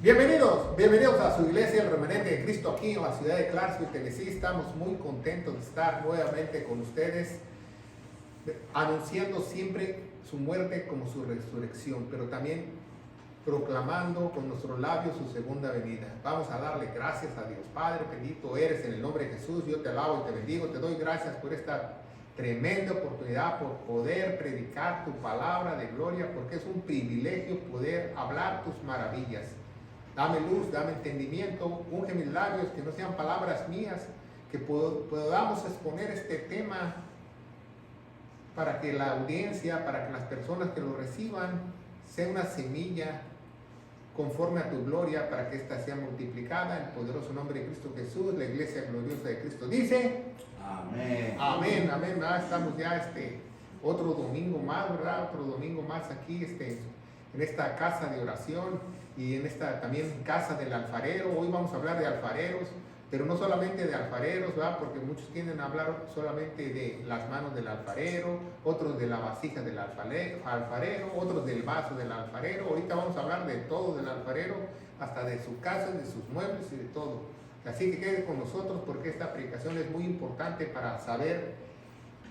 Bienvenidos a su iglesia, el Remanente de Cristo, aquí en la ciudad de Clarksville, Tennessee. Estamos muy contentos de estar nuevamente con ustedes, anunciando siempre su muerte como su resurrección, pero también proclamando con nuestros labios su segunda venida. Vamos a darle gracias a Dios. Padre, bendito eres en el nombre de Jesús. Yo te alabo y te bendigo. Te doy gracias por esta tremenda oportunidad, por poder predicar tu palabra de gloria, porque es un privilegio poder hablar tus maravillas. Dame luz, dame entendimiento, unge mis labios, que no sean palabras mías, que podamos exponer este tema para que la audiencia, para que las personas que lo reciban, sea una semilla conforme a tu gloria, para que ésta sea multiplicada en el poderoso nombre de Cristo Jesús. La iglesia gloriosa de Cristo dice: amén. Amén, amén. ¿Verdad? Estamos ya otro domingo más, ¿verdad? Otro domingo más aquí en esta casa de oración y en esta también casa del alfarero. Hoy vamos a hablar de alfareros, pero no solamente de alfareros, ¿verdad? Porque muchos tienden a hablar solamente de las manos del alfarero, otros de la vasija del alfarero, otros del vaso del alfarero. Ahorita vamos a hablar de todo del alfarero, hasta de su casa, de sus muebles y de todo. Así que quede con nosotros, porque esta predicación es muy importante para saber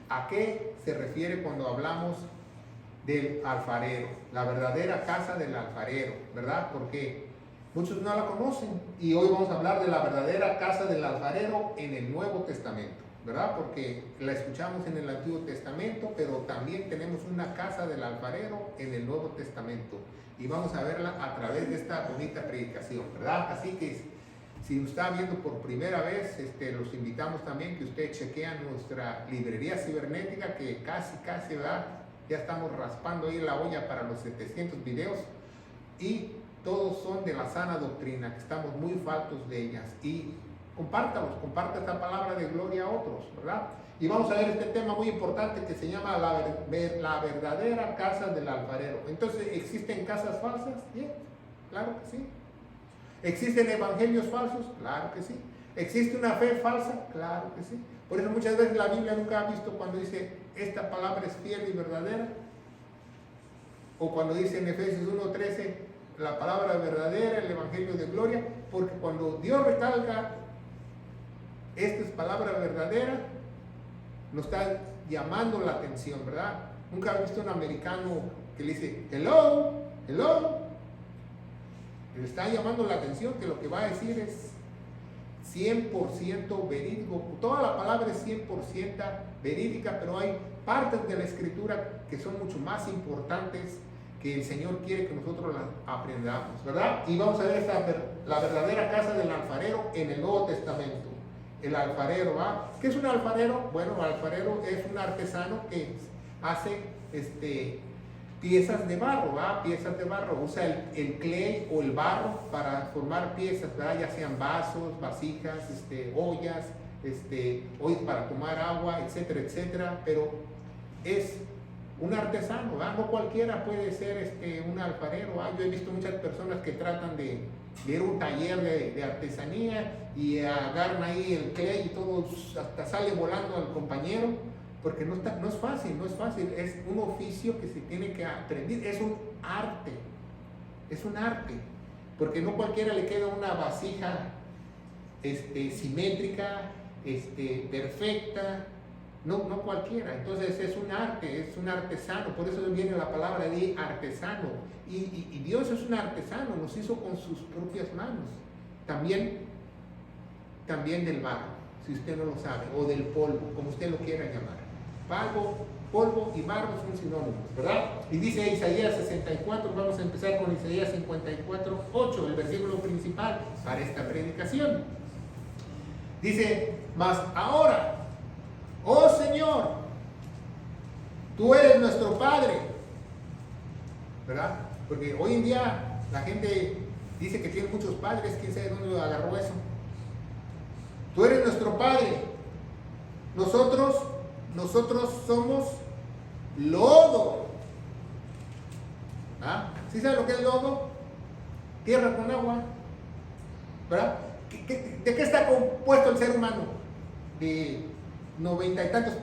a qué se refiere cuando hablamos del alfarero, la verdadera casa del alfarero, ¿verdad? Porque muchos no la conocen, y hoy vamos a hablar de la verdadera casa del alfarero en el Nuevo Testamento, ¿verdad? Porque la escuchamos en el Antiguo Testamento, pero también tenemos una casa del alfarero en el Nuevo Testamento, y vamos a verla a través de esta bonita predicación, ¿verdad? Así que si nos está viendo por primera vez, los invitamos también que usted chequea nuestra librería cibernética, que casi, ¿verdad? Ya estamos raspando ahí la olla para los 700 videos, y todos son de la sana doctrina, que estamos muy faltos de ellas. Y comparte esta palabra de gloria a otros, ¿verdad? Y vamos a ver este tema muy importante que se llama la verdadera casa del alfarero. Entonces, ¿existen casas falsas? Sí, claro que sí. ¿Existen evangelios falsos? Claro que sí. ¿Existe una fe falsa? Claro que sí. Por eso muchas veces la Biblia nunca ha visto cuando dice esta palabra es fiel y verdadera, o cuando dice en Efesios 1:13 la palabra verdadera, el evangelio de gloria, porque cuando Dios recalca esta es palabra verdadera, nos está llamando la atención, ¿verdad? Nunca he visto un americano que le dice hello, hello, le está llamando la atención que lo que va a decir es 100% verídico. Toda la palabra es 100% verídica, pero hay partes de la escritura que son mucho más importantes, que el Señor quiere que nosotros las aprendamos, ¿verdad? Y vamos a ver la verdadera casa del alfarero en el Nuevo Testamento. El alfarero, ¿verdad? ¿Qué es un alfarero? Bueno, el alfarero es un artesano que hace piezas de barro, ¿verdad? Piezas de barro. Usa el clay o el barro para formar piezas, ¿verdad? Ya sean vasos, vasijas, ollas, ollas para tomar agua, etcétera, etcétera. Pero es un artesano, ¿verdad? No cualquiera puede ser un alfarero, ¿verdad? Yo he visto muchas personas que tratan de ir a un taller de artesanía y agarran ahí el clay y todo, hasta sale volando al compañero, porque no es fácil, es un oficio que se tiene que aprender, es un arte, porque no cualquiera le queda una vasija simétrica, perfecta, no cualquiera. Entonces es un arte, es un artesano, por eso viene la palabra de artesano, y Dios es un artesano, nos hizo con sus propias manos, también del barro, si usted no lo sabe, o del polvo, como usted lo quiera llamar. Polvo y barro son sinónimos, ¿verdad? Y dice Isaías 64, vamos a empezar con Isaías 54:8, el versículo principal para esta predicación. Dice: mas ahora, oh Señor, tú eres nuestro Padre, ¿verdad? Porque hoy en día la gente dice que tiene muchos padres, quién sabe dónde agarró eso. Tú eres nuestro Padre, nosotros somos lodo. ¿Ah? ¿Sí saben lo que es lodo? Tierra con agua, ¿verdad? ¿De qué está compuesto el ser humano? De 90 y tantos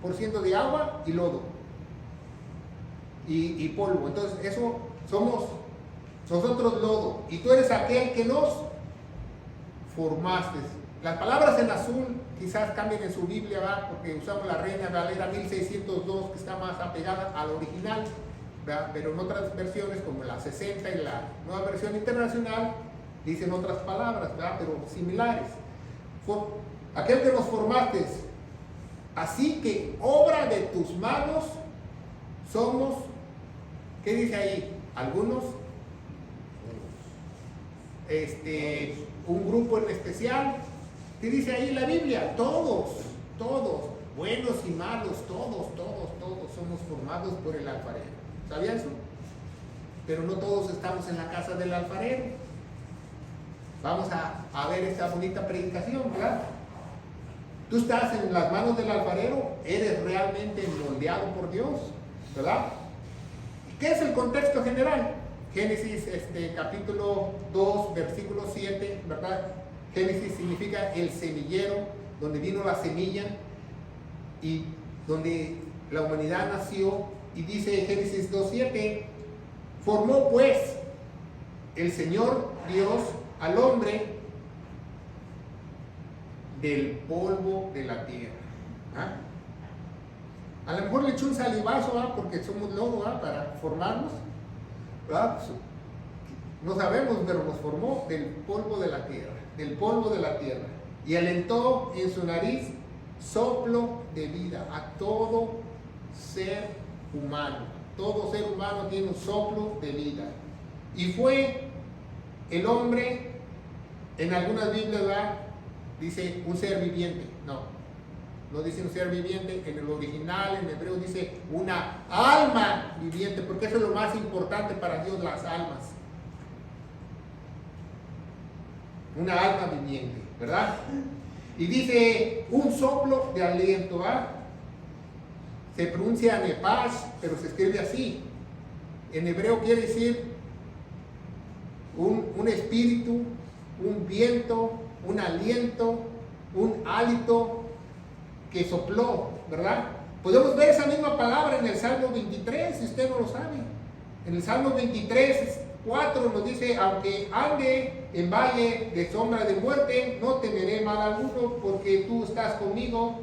% de agua y lodo y polvo. Entonces eso somos nosotros lodo, y tú eres aquel que nos formaste. Las palabras en azul quizás cambien en su Biblia, ¿verdad? Porque usamos la Reina Valera 1602, que está más apegada al original, ¿verdad? Pero en otras versiones, como la 60 y la nueva versión internacional, dicen otras palabras, ¿verdad? Pero similares. Aquel que nos formaste, así que obra de tus manos somos, ¿qué dice ahí? Algunos, un grupo en especial. ¿Qué dice ahí la Biblia? Todos, buenos y malos, todos somos formados por el alfarero. ¿Sabía eso? Pero no todos estamos en la casa del alfarero. Vamos a ver esta bonita predicación, ¿verdad? Tú estás en las manos del alfarero, eres realmente moldeado por Dios, ¿verdad? ¿Qué es el contexto general? Génesis capítulo 2, versículo 7, ¿verdad? Génesis significa el semillero, donde vino la semilla y donde la humanidad nació. Y dice Génesis 2:7, formó pues el Señor Dios al hombre del polvo de la tierra. ¿Ah? A lo mejor le echó un salivazo, ¿ah? Porque somos lodo, ¿ah? Para formarnos, ¿verdad? Pues, no sabemos, pero nos formó del polvo de la tierra, y alentó en su nariz soplo de vida a todo ser humano. Todo ser humano tiene un soplo de vida. Y fue el hombre, en algunas Biblias, ¿verdad? Dice un ser viviente. No dice un ser viviente. En el original, en hebreo, dice una alma viviente, porque eso es lo más importante para Dios, las almas. Una alma viviente, ¿verdad? Y dice un soplo de aliento, ¿verdad? Se pronuncia nepash, pero se escribe así. En hebreo quiere decir un espíritu, un viento, un aliento, un hálito que sopló, ¿verdad? Podemos ver esa misma palabra en el Salmo 23, si usted no lo sabe. En el Salmo 23, 4 nos dice, aunque ande en valle de sombra de muerte, no temeré mal alguno, porque tú estás conmigo,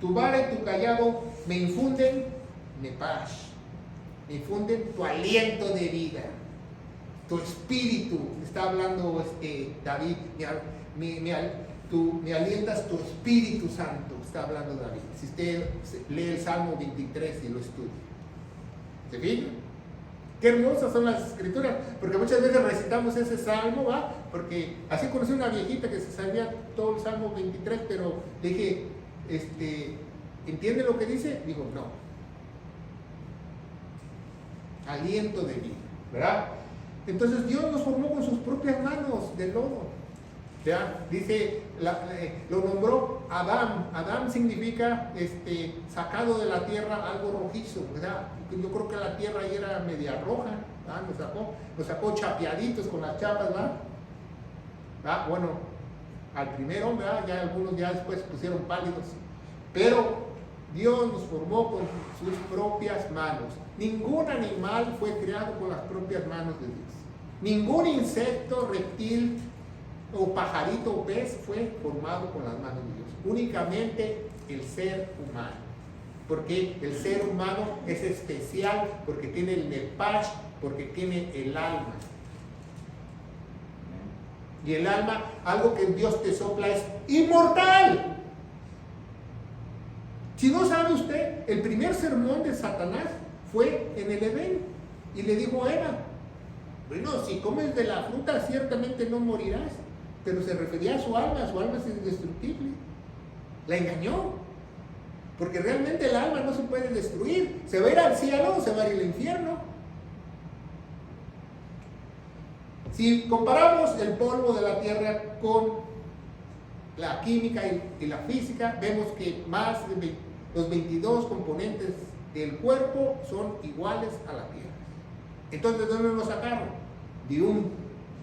tu vara y tu callado me infunden nepash, me infunden tu aliento de vida, tu espíritu. Está hablando David, me alientas tu Espíritu Santo, está hablando David. Si usted lee el Salmo 23 y lo estudia, ¿se fija? Qué hermosas son las escrituras, porque muchas veces recitamos ese salmo, ¿va? Porque así conocí una viejita que se sabía todo el Salmo 23, pero le dije, ¿entiende lo que dice? Dijo, no. Aliento de vida, ¿verdad? Entonces Dios nos formó con sus propias manos de lodo. ¿Ya? Dice, lo nombró Adán. Adán significa sacado de la tierra algo rojizo, ¿verdad? Yo creo que la tierra ahí era media roja, ¿verdad? Nos sacó chapeaditos con las chapas, ¿verdad? Bueno, al primer hombre, ¿verdad? Ya algunos ya después pusieron pálidos. Pero Dios nos formó con sus propias manos. Ningún animal fue creado con las propias manos de Dios. Ningún insecto, reptil, o pajarito o pez fue formado con las manos de Dios. Únicamente el ser humano. Porque el ser humano es especial, porque tiene el nepash, porque tiene el alma. Y el alma, algo que Dios te sopla, es inmortal. Si no sabe usted, el primer sermón de Satanás fue en el Edén. Y le dijo a Eva, bueno, si comes de la fruta ciertamente no morirás. Pero se refería a su alma es indestructible. La engañó. Porque realmente el alma no se puede destruir. Se va a ir al cielo o se va a ir al infierno. Si comparamos el polvo de la tierra con la química y la física, vemos que más de los 22 componentes del cuerpo son iguales a la tierra. Entonces, ¿de dónde lo sacaron? De un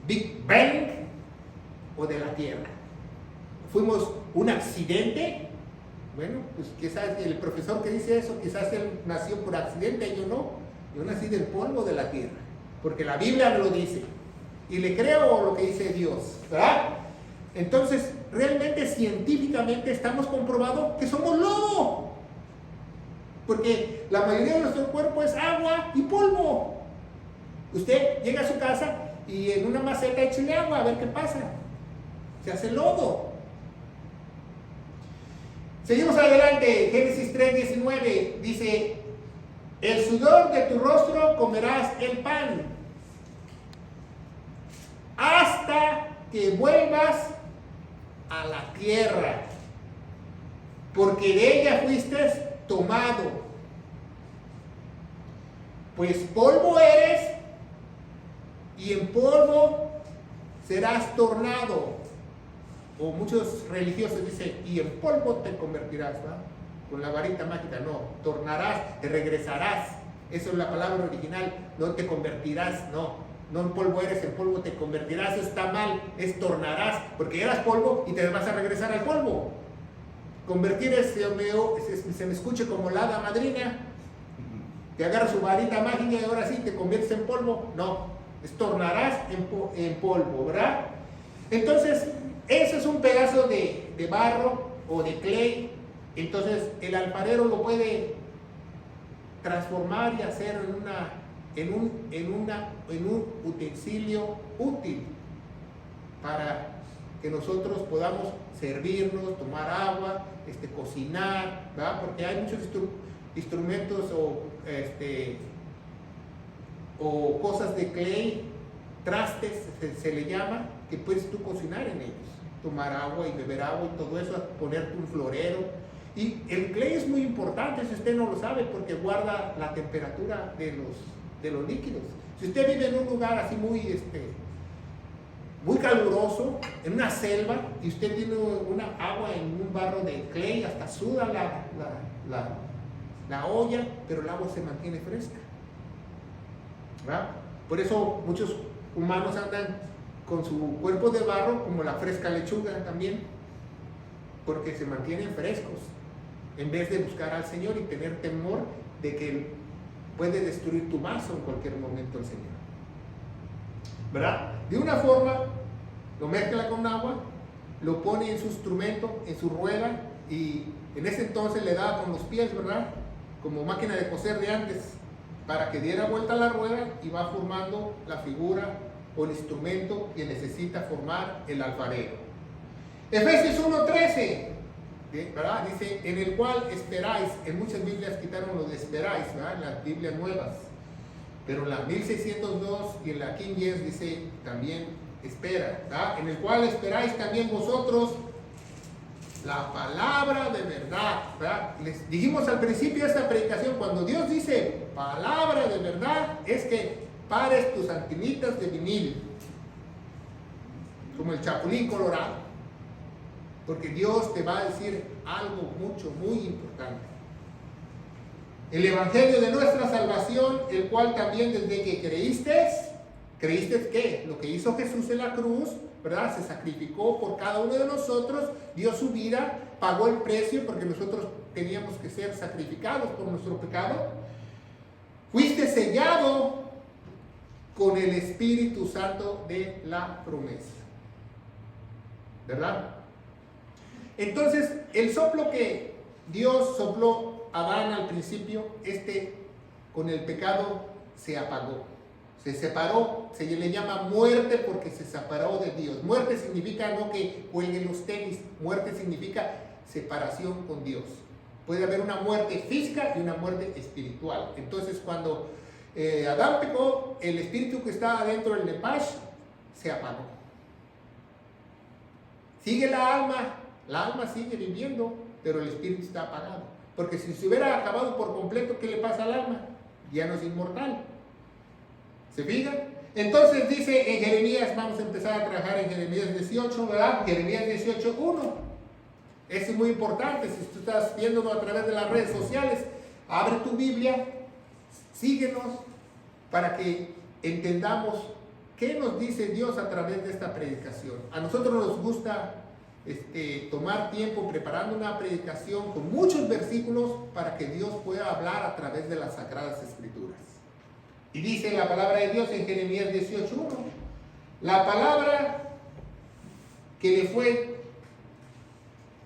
Big Bang o de la tierra. ¿Fuimos un accidente? Bueno, pues quizás el profesor que dice eso, quizás él nació por accidente, yo no. Yo nací del polvo de la tierra. porque la Biblia me lo dice. Y le creo lo que dice Dios, ¿verdad? Entonces, realmente científicamente estamos comprobando que somos lodo. Porque la mayoría de nuestro cuerpo es agua y polvo. Usted llega a su casa y en una maceta échale agua a ver qué pasa. Se hace lodo. Seguimos adelante. Génesis 3:19 dice: el sudor de tu rostro comerás el pan, hasta que vuelvas a la tierra, porque de ella fuiste tomado. Pues polvo eres, y en polvo serás tornado. O muchos religiosos dicen, y en polvo te convertirás, ¿verdad? Con la varita mágica, no, tornarás, te regresarás. Eso es la palabra original, no te convertirás, no en polvo eres, en polvo te convertirás. Eso está mal, es tornarás, porque eras polvo y te vas a regresar al polvo. Convertir es, se me escuche como la hada madrina, te agarra su varita mágica y ahora sí te conviertes en polvo. No, es tornarás en polvo, ¿verdad? Entonces, eso es un pedazo de barro o de clay. Entonces, el alfarero lo puede transformar y hacer en un utensilio útil para que nosotros podamos servirnos, tomar agua, cocinar, ¿verdad? Porque hay muchos instrumentos o cosas de clay, trastes se le llama, que puedes tú cocinar en ellos, tomar agua y beber agua y todo eso, ponerte un florero. Y el clay es muy importante, si usted no lo sabe, porque guarda la temperatura de los líquidos. Si usted vive en un lugar así muy caluroso, en una selva, y usted tiene una agua en un barro de clay, hasta suda la olla, pero el agua se mantiene fresca, ¿verdad? Por eso muchos humanos andan con su cuerpo de barro como la fresca lechuga también, porque se mantienen frescos, en vez de buscar al Señor y tener temor de que Él puede destruir tu vaso en cualquier momento el Señor, ¿verdad? De una forma, lo mezcla con agua, lo pone en su instrumento, en su rueda, y en ese entonces le daba con los pies, ¿verdad? Como máquina de coser de antes, para que diera vuelta a la rueda y va formando la figura o el instrumento que necesita formar el alfarero. Efesios 1:13, ¿verdad? Dice, en el cual esperáis. En muchas Biblias quitaron lo de esperáis, ¿verdad? En las Biblias nuevas, pero en la 1602 y en la King James dice también espera, ¿verdad? En el cual esperáis también vosotros la palabra de verdad, ¿verdad? Les dijimos al principio de esta predicación, cuando Dios dice palabra de verdad, es que pares tus antenitas de vinil, como el chapulín colorado, porque Dios te va a decir algo muy importante. El evangelio de nuestra salvación, el cual también desde que ¿creíste qué? Lo que hizo Jesús en la cruz, ¿verdad? Se sacrificó por cada uno de nosotros, dio su vida, pagó el precio porque nosotros teníamos que ser sacrificados por nuestro pecado. Fuiste sellado con el Espíritu Santo de la promesa, ¿verdad? Entonces, el soplo que Dios sopló a Adán al principio, con el pecado se apagó, se separó, se le llama muerte porque se separó de Dios. Muerte significa no que cuelguen los tenis, muerte significa separación con Dios. Puede haber una muerte física y una muerte espiritual. Entonces, cuando Adán pecó, el espíritu que estaba dentro del Nepash se apagó. Sigue la alma sigue viviendo, pero el espíritu está apagado. Porque si se hubiera acabado por completo, ¿qué le pasa al alma? Ya no es inmortal. ¿Se fijan? Entonces dice en Jeremías, vamos a empezar a trabajar en Jeremías 18, ¿verdad? Jeremías 18:1. Eso es muy importante. Si tú estás viéndolo a través de las redes sociales, abre tu Biblia, síguenos para que entendamos qué nos dice Dios a través de esta predicación. A nosotros nos gusta tomar tiempo preparando una predicación con muchos versículos para que Dios pueda hablar a través de las Sagradas Escrituras. Y dice la palabra de Dios en Jeremías 18:1. La palabra que le fue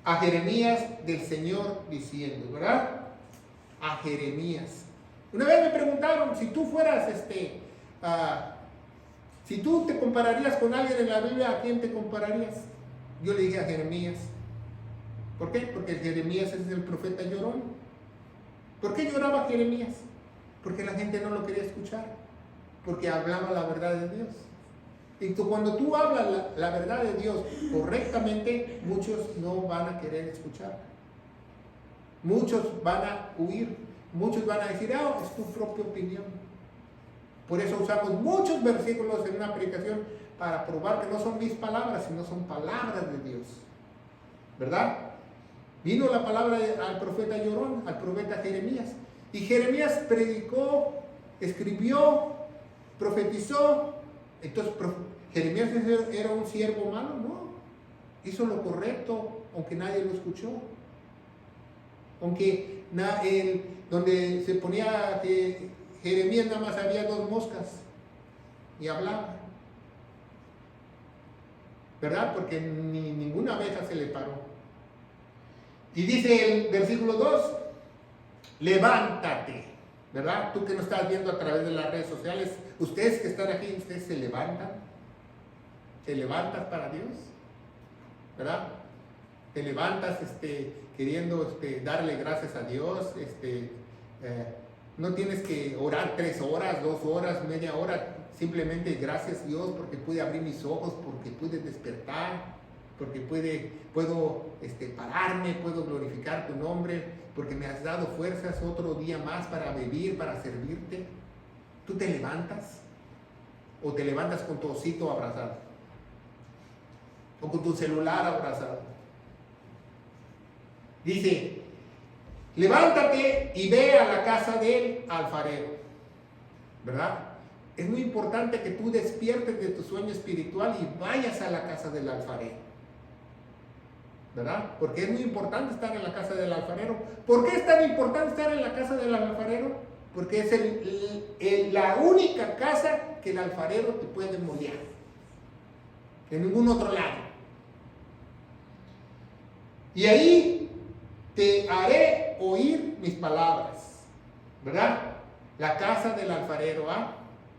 a Jeremías del Señor diciendo, ¿verdad? A Jeremías. Una vez me preguntaron, si tú fueras, si tú te compararías con alguien en la Biblia, ¿a quién te compararías? Yo le dije a Jeremías. ¿Por qué? Porque Jeremías es el profeta llorón. ¿Por qué lloraba Jeremías? Porque la gente no lo quería escuchar. Porque hablaba la verdad de Dios. Y cuando tú hablas la verdad de Dios correctamente, muchos no van a querer escuchar. Muchos van a huir. Muchos van a decir, es tu propia opinión. Por eso usamos muchos versículos en una predicación para probar que no son mis palabras, sino son palabras de Dios. ¿Verdad? Vino la palabra al profeta llorón, al profeta Jeremías. Y Jeremías predicó, escribió, profetizó. Entonces, ¿Jeremías era un siervo malo? No. Hizo lo correcto, aunque nadie lo escuchó. Aunque donde se ponía que Jeremías nada más había 2 moscas y hablaba. ¿Verdad? Porque ninguna abeja se le paró. Y dice el versículo 2, levántate. ¿Verdad? Tú que nos estás viendo a través de las redes sociales, ustedes que están aquí, ustedes se levantan. ¿Te levantas para Dios? ¿Verdad? Te levantas queriendo darle gracias a Dios. No tienes que orar 3 horas, 2 horas, media hora. Simplemente gracias Dios porque pude abrir mis ojos, porque pude despertar, porque puedo pararme, puedo glorificar tu nombre, porque me has dado fuerzas otro día más para vivir, para servirte. ¿Tú te levantas? ¿O te levantas con tu osito abrazado? ¿O con tu celular abrazado? Dice, levántate y ve a la casa del alfarero. ¿Verdad? Es muy importante que tú despiertes de tu sueño espiritual y vayas a la casa del alfarero. ¿Verdad? Porque es muy importante estar en la casa del alfarero. ¿Por qué es tan importante estar en la casa del alfarero? Porque es la única casa que el alfarero te puede moldear. En ningún otro lado. Y ahí te haré oír mis palabras. ¿Verdad? La casa del alfarero,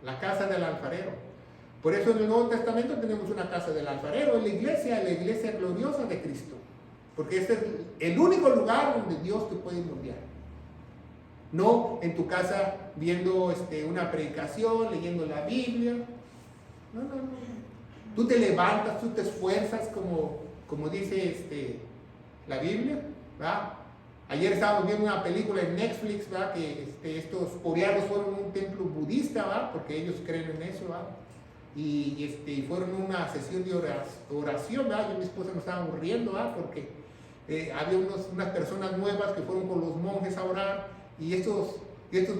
La casa del alfarero. Por eso en el Nuevo Testamento tenemos una casa del alfarero, la iglesia gloriosa de Cristo. Porque este es el único lugar donde Dios te puede moldear. No en tu casa viendo una predicación, leyendo la Biblia. No. Tú te levantas, tú te esfuerzas como dice la Biblia, ¿verdad? Ayer estábamos viendo una película en Netflix, ¿verdad? Que estos coreanos fueron a un templo budista, ¿verdad? Porque ellos creen en eso, ¿verdad? Y fueron a una sesión de oración, ¿verdad? Yo y mi esposa nos estábamos riendo, ¿verdad? Porque había unas personas nuevas que fueron con los monjes a orar, y estos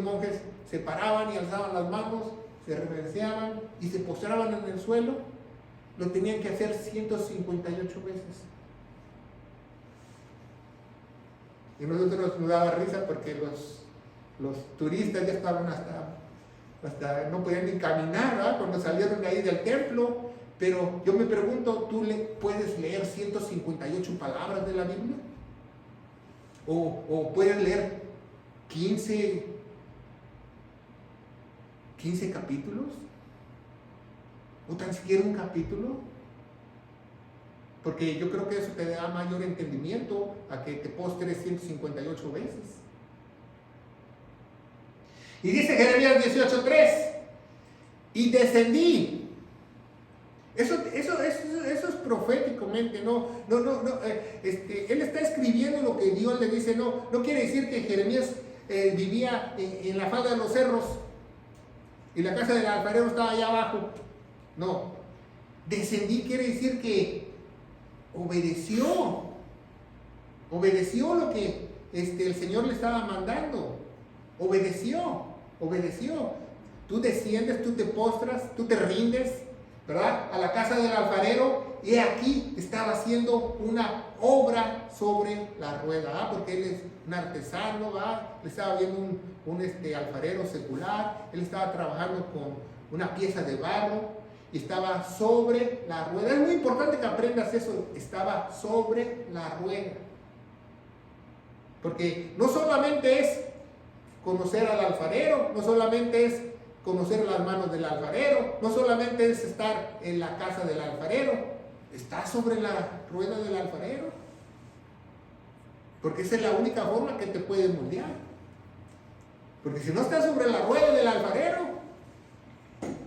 monjes se paraban y alzaban las manos, se reverenciaban y se postraban en el suelo. Lo tenían que hacer 158 veces. Y nosotros nos daba risa porque los turistas ya estaban hasta no podían ni caminar, ¿verdad? Cuando salieron de ahí del templo. Pero yo me pregunto, ¿tú puedes leer 158 palabras de la Biblia? ¿O puedes leer 15 capítulos? ¿O tan siquiera un capítulo? Porque yo creo que eso te da mayor entendimiento a que te postres 158 veces. Y dice Jeremías 18:3, y descendí. Eso es proféticamente, él está escribiendo lo que Dios le dice, no quiere decir que Jeremías vivía en la falda de los cerros y la casa del alfarero estaba allá abajo. No, descendí quiere decir que obedeció lo que el Señor le estaba mandando, obedeció. Tú desciendes, tú te postras, tú te rindes, ¿verdad? A la casa del alfarero, y aquí estaba haciendo una obra sobre la rueda, ¿verdad? Porque él es un artesano, ¿verdad? Él estaba viendo un alfarero secular, él estaba trabajando con una pieza de barro y estaba sobre la rueda. Es muy importante que aprendas eso, estaba sobre la rueda. Porque no solamente es conocer al alfarero, no solamente es conocer las manos del alfarero, no solamente es estar en la casa del alfarero, está sobre la rueda del alfarero. Porque esa es la única forma que te puede moldear. Porque si no estás sobre la rueda del alfarero,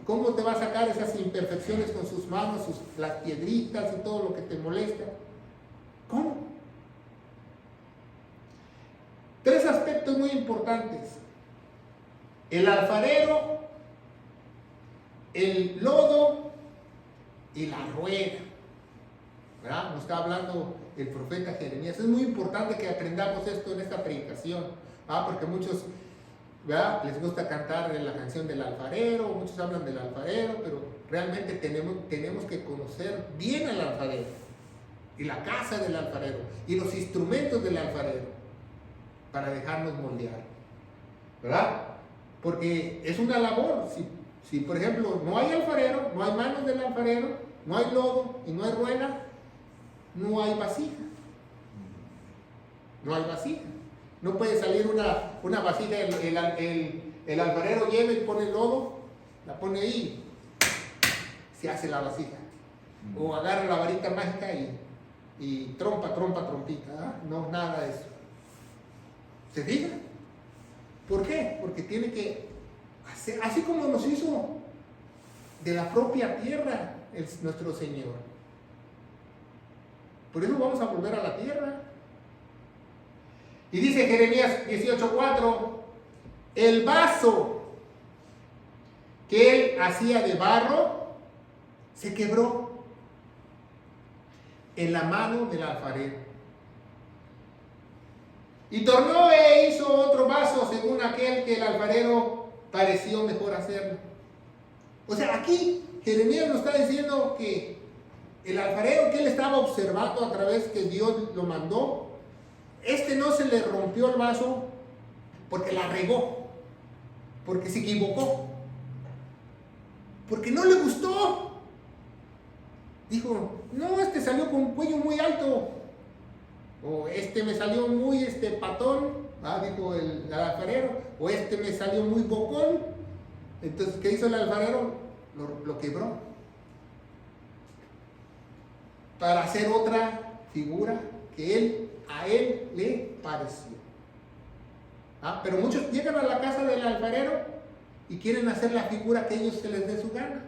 ¿cómo te va a sacar esas imperfecciones con sus manos, las piedritas y todo lo que te molesta? ¿Cómo? 3 aspectos muy importantes: el alfarero, el lodo y la rueda. ¿Verdad? Nos está hablando el profeta Jeremías. Es muy importante que aprendamos esto en esta predicación, ¿verdad? Porque muchos, ¿verdad?, les gusta cantar la canción del alfarero, muchos hablan del alfarero, pero realmente tenemos que conocer bien al alfarero y la casa del alfarero y los instrumentos del alfarero para dejarnos moldear, ¿verdad? Porque es una labor. Si por ejemplo no hay alfarero, no hay manos del alfarero, no hay lodo y no hay rueda, no hay vasija. No hay vasija. No puede salir una vasija, el alfarero llega y pone el lodo, la pone ahí, se hace la vasija. O agarra la varita mágica y trompita, ¿eh? No, nada de eso. ¿Se fija? ¿Por qué? Porque tiene que hacer, así como nos hizo de la propia tierra nuestro Señor. Por eso vamos a volver a la tierra. Y dice Jeremías 18:4, el vaso que él hacía de barro se quebró en la mano del alfarero. Y tornó e hizo otro vaso según aquel que el alfarero pareció mejor hacerlo. O sea, aquí Jeremías nos está diciendo que el alfarero que él estaba observando a través que Dios lo mandó, no se le rompió el vaso porque la regó, porque se equivocó, porque no le gustó. Dijo, no, salió con un cuello muy alto, o me salió muy patón, dijo el alfarero, o me salió muy bocón. Entonces, ¿qué hizo el alfarero? Lo quebró para hacer otra figura que a él le pareció. Pero muchos llegan a la casa del alfarero y quieren hacer la figura que ellos se les dé su gana.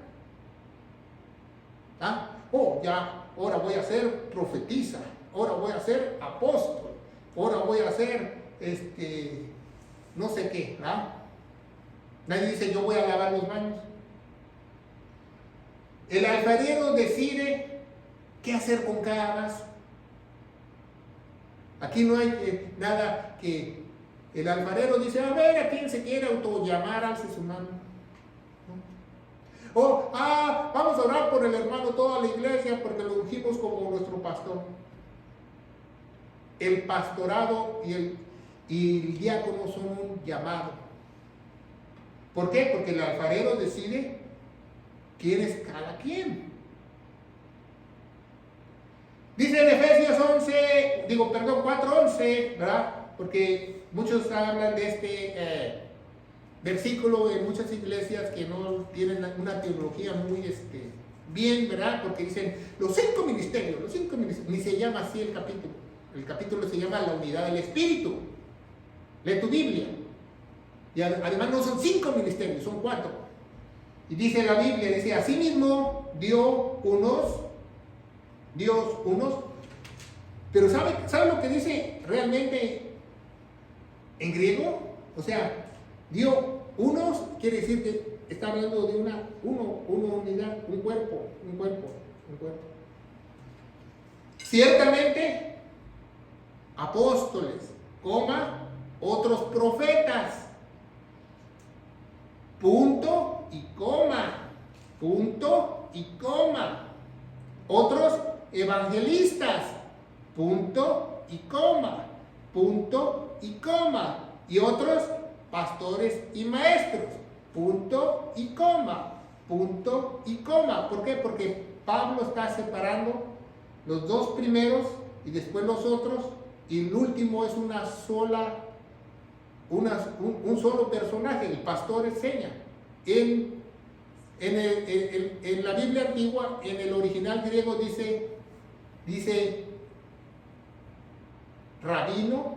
Ahora voy a ser profetisa, ahora voy a ser apóstol, ahora voy a ser no sé qué. Nadie dice yo voy a lavar los baños. El alfarero decide qué hacer con cada vaso. Aquí no hay nada que el alfarero dice, a ver, a quien se quiere autollamar, alce su mano. ¿No? O, vamos a orar por el hermano, toda la iglesia, porque lo ungimos como nuestro pastor. El pastorado y el diácono son un llamado. ¿Por qué? Porque el alfarero decide quién es cada quien. Dice en Efesios 4:11, ¿verdad? Porque muchos hablan de este versículo en muchas iglesias que no tienen una teología muy bien, ¿verdad? Porque dicen los cinco ministerios, ni se llama así el capítulo. El capítulo se llama la unidad del Espíritu. Lee tu Biblia. Y además no son 5 ministerios, son 4. Y dice la Biblia, dice, asimismo dio Dios unos. Pero ¿sabe lo que dice realmente en griego? O sea, dio unos, quiere decir que está hablando de una unidad, un cuerpo. Ciertamente, apóstoles, otros profetas, punto y coma. punto y coma. Otros evangelistas, punto y coma, punto y coma. Y otros pastores y maestros, punto y coma, punto y coma. ¿Por qué? Porque Pablo está separando los dos primeros y después los otros, y el último es un solo personaje, el pastor enseña. En la Biblia antigua, en el original griego dice rabino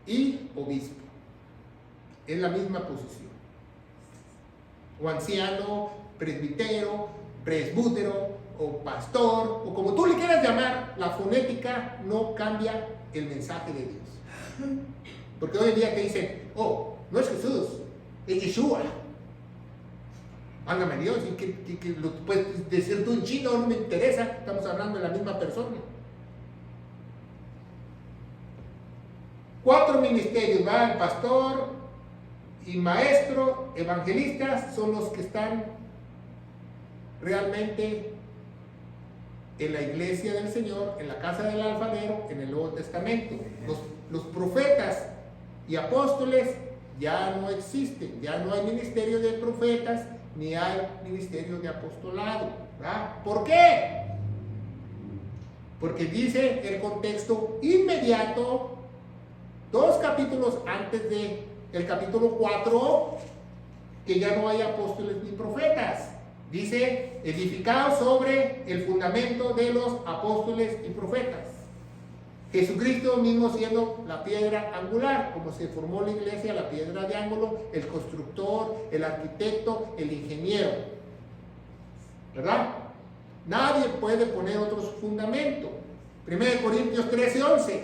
y obispo. Es la misma posición. O anciano, presbítero, presbútero, o pastor, o como tú le quieras llamar, la fonética no cambia el mensaje de Dios. Porque hoy en día te dicen, oh, no es Jesús, es Yeshua. Válgame Dios, y que lo puedes decir tú en chino, no me interesa, estamos hablando de la misma persona. 4 ministerios, ¿va? El pastor y maestro, evangelistas, son los que están realmente en la iglesia del Señor, en la casa del alfarero, en el Nuevo Testamento. Los profetas y apóstoles ya no existen, ya no hay ministerio de profetas, ni hay ministerio de apostolado, ¿verdad? ¿Por qué? Porque dice el contexto inmediato, 2 capítulos antes de el capítulo 4, que ya no hay apóstoles ni profetas. Dice, edificado sobre el fundamento de los apóstoles y profetas. Jesucristo mismo siendo la piedra angular, como se formó la iglesia, la piedra de ángulo, el constructor, el arquitecto, el ingeniero. ¿Verdad? Nadie puede poner otro fundamento. 1 Corintios 13:11.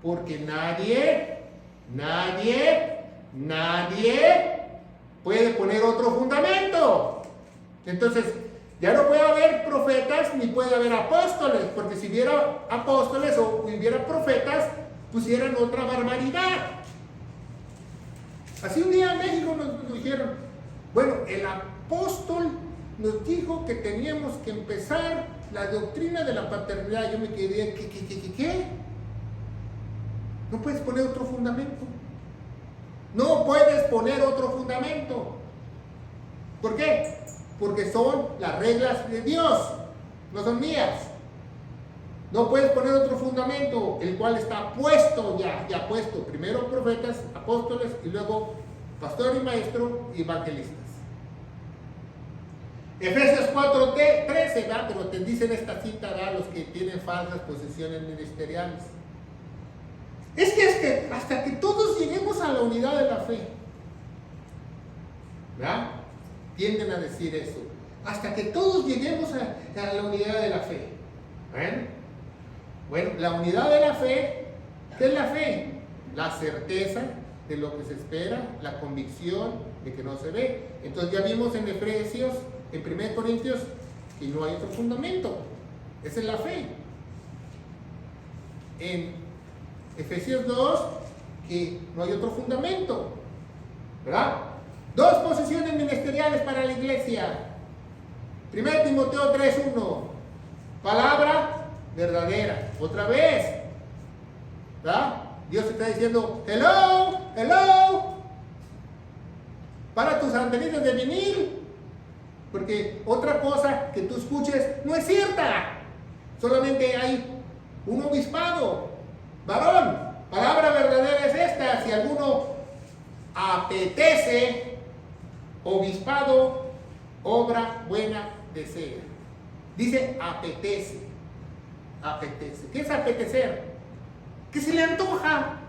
Porque nadie puede poner otro fundamento. Entonces, ya no puede haber profetas ni puede haber apóstoles, porque si hubiera apóstoles o hubiera profetas, pusieran otra barbaridad. Así un día en México nos dijeron, bueno, el apóstol nos dijo que teníamos que empezar la doctrina de la paternidad. Yo me quedé, ¿qué? No puedes poner otro fundamento. No puedes poner otro fundamento. ¿Por qué? Porque son las reglas de Dios, no son mías. No puedes poner otro fundamento, el cual está puesto ya puesto. Primero profetas, apóstoles, y luego pastor y maestro y evangelistas. Efesios 4:13, ¿verdad? Pero te dicen esta cita, ¿verdad? Los que tienen falsas posiciones ministeriales. Es que hasta que todos lleguemos a la unidad de la fe, ¿verdad? Tienden a decir eso. Hasta que todos lleguemos a la unidad de la fe. Bueno, la unidad de la fe, ¿qué es la fe? La certeza de lo que se espera, la convicción de que no se ve. Entonces ya vimos en Efesios, en 1 Corintios, que no hay otro fundamento. Esa es la fe. En Efesios 2, que no hay otro fundamento. ¿Verdad? 2 posiciones ministeriales para la iglesia. 1 Timoteo 3:1. Palabra verdadera. Otra vez. ¿Verdad? Dios está diciendo, hello. Para tus antenitas de vinil. Porque otra cosa que tú escuches no es cierta. Solamente hay un obispado. Varón, palabra verdadera es esta. Si alguno apetece, obispado, obra buena desea. Dice apetece. ¿Qué es apetecer? Que se le antoja.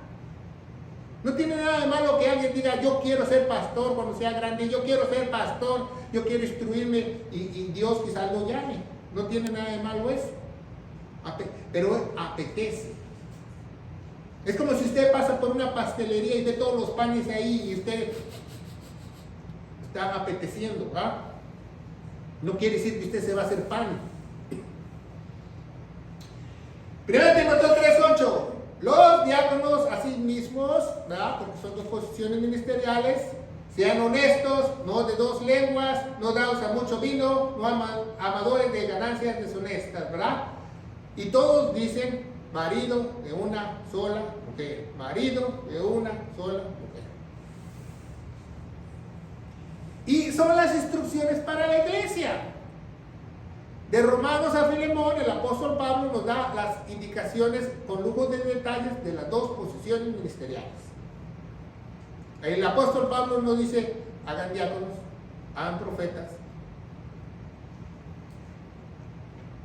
No tiene nada de malo que alguien diga, yo quiero ser pastor cuando sea grande, yo quiero ser pastor, yo quiero instruirme y Dios quizás lo llame. No tiene nada de malo eso. Pero apetece. Es como si usted pasa por una pastelería y ve todos los panes ahí y usted está apeteciendo, ¿verdad? No quiere decir que usted se va a hacer pan. 1 Timoteo 3:8. Los diáconos a sí mismos, ¿verdad? Porque son 2 posiciones ministeriales, Sean honestos, no de dos lenguas, no dados a mucho vino, no amadores de ganancias deshonestas, ¿verdad? Y todos dicen marido de una sola mujer, marido de una sola mujer. Y son las instrucciones para la iglesia. De Romanos a Filemón, el apóstol Pablo nos da las indicaciones con lujo de detalles de las dos posiciones ministeriales. El apóstol Pablo nos dice, hagan diáconos, hagan profetas.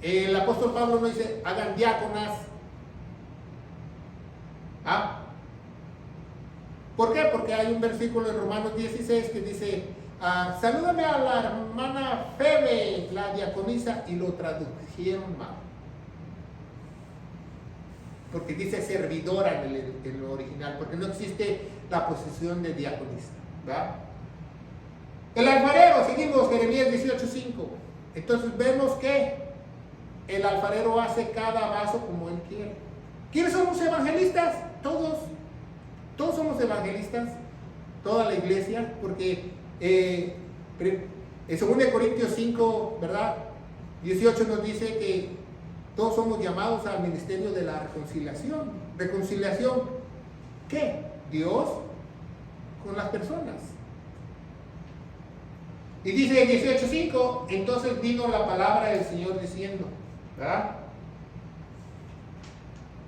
El apóstol Pablo nos dice, hagan diáconas. ¿Ah? ¿Por qué? Porque hay un versículo en Romanos 16 que dice, salúdame a la hermana Febe, la diaconisa, y lo tradujeron mal. Porque dice servidora en el original, porque no existe la posición de diaconisa, ¿verdad? El alfarero, seguimos, Jeremías 18:5. Entonces vemos que el alfarero hace cada vaso como él quiere. ¿Quiénes somos evangelistas? Todos somos evangelistas, toda la iglesia, porque en 2 Corintios 5, ¿verdad? 18 nos dice que todos somos llamados al ministerio de la reconciliación. ¿Reconciliación qué? Dios con las personas. Y dice en 18:5, entonces vino la palabra del Señor diciendo, ¿verdad?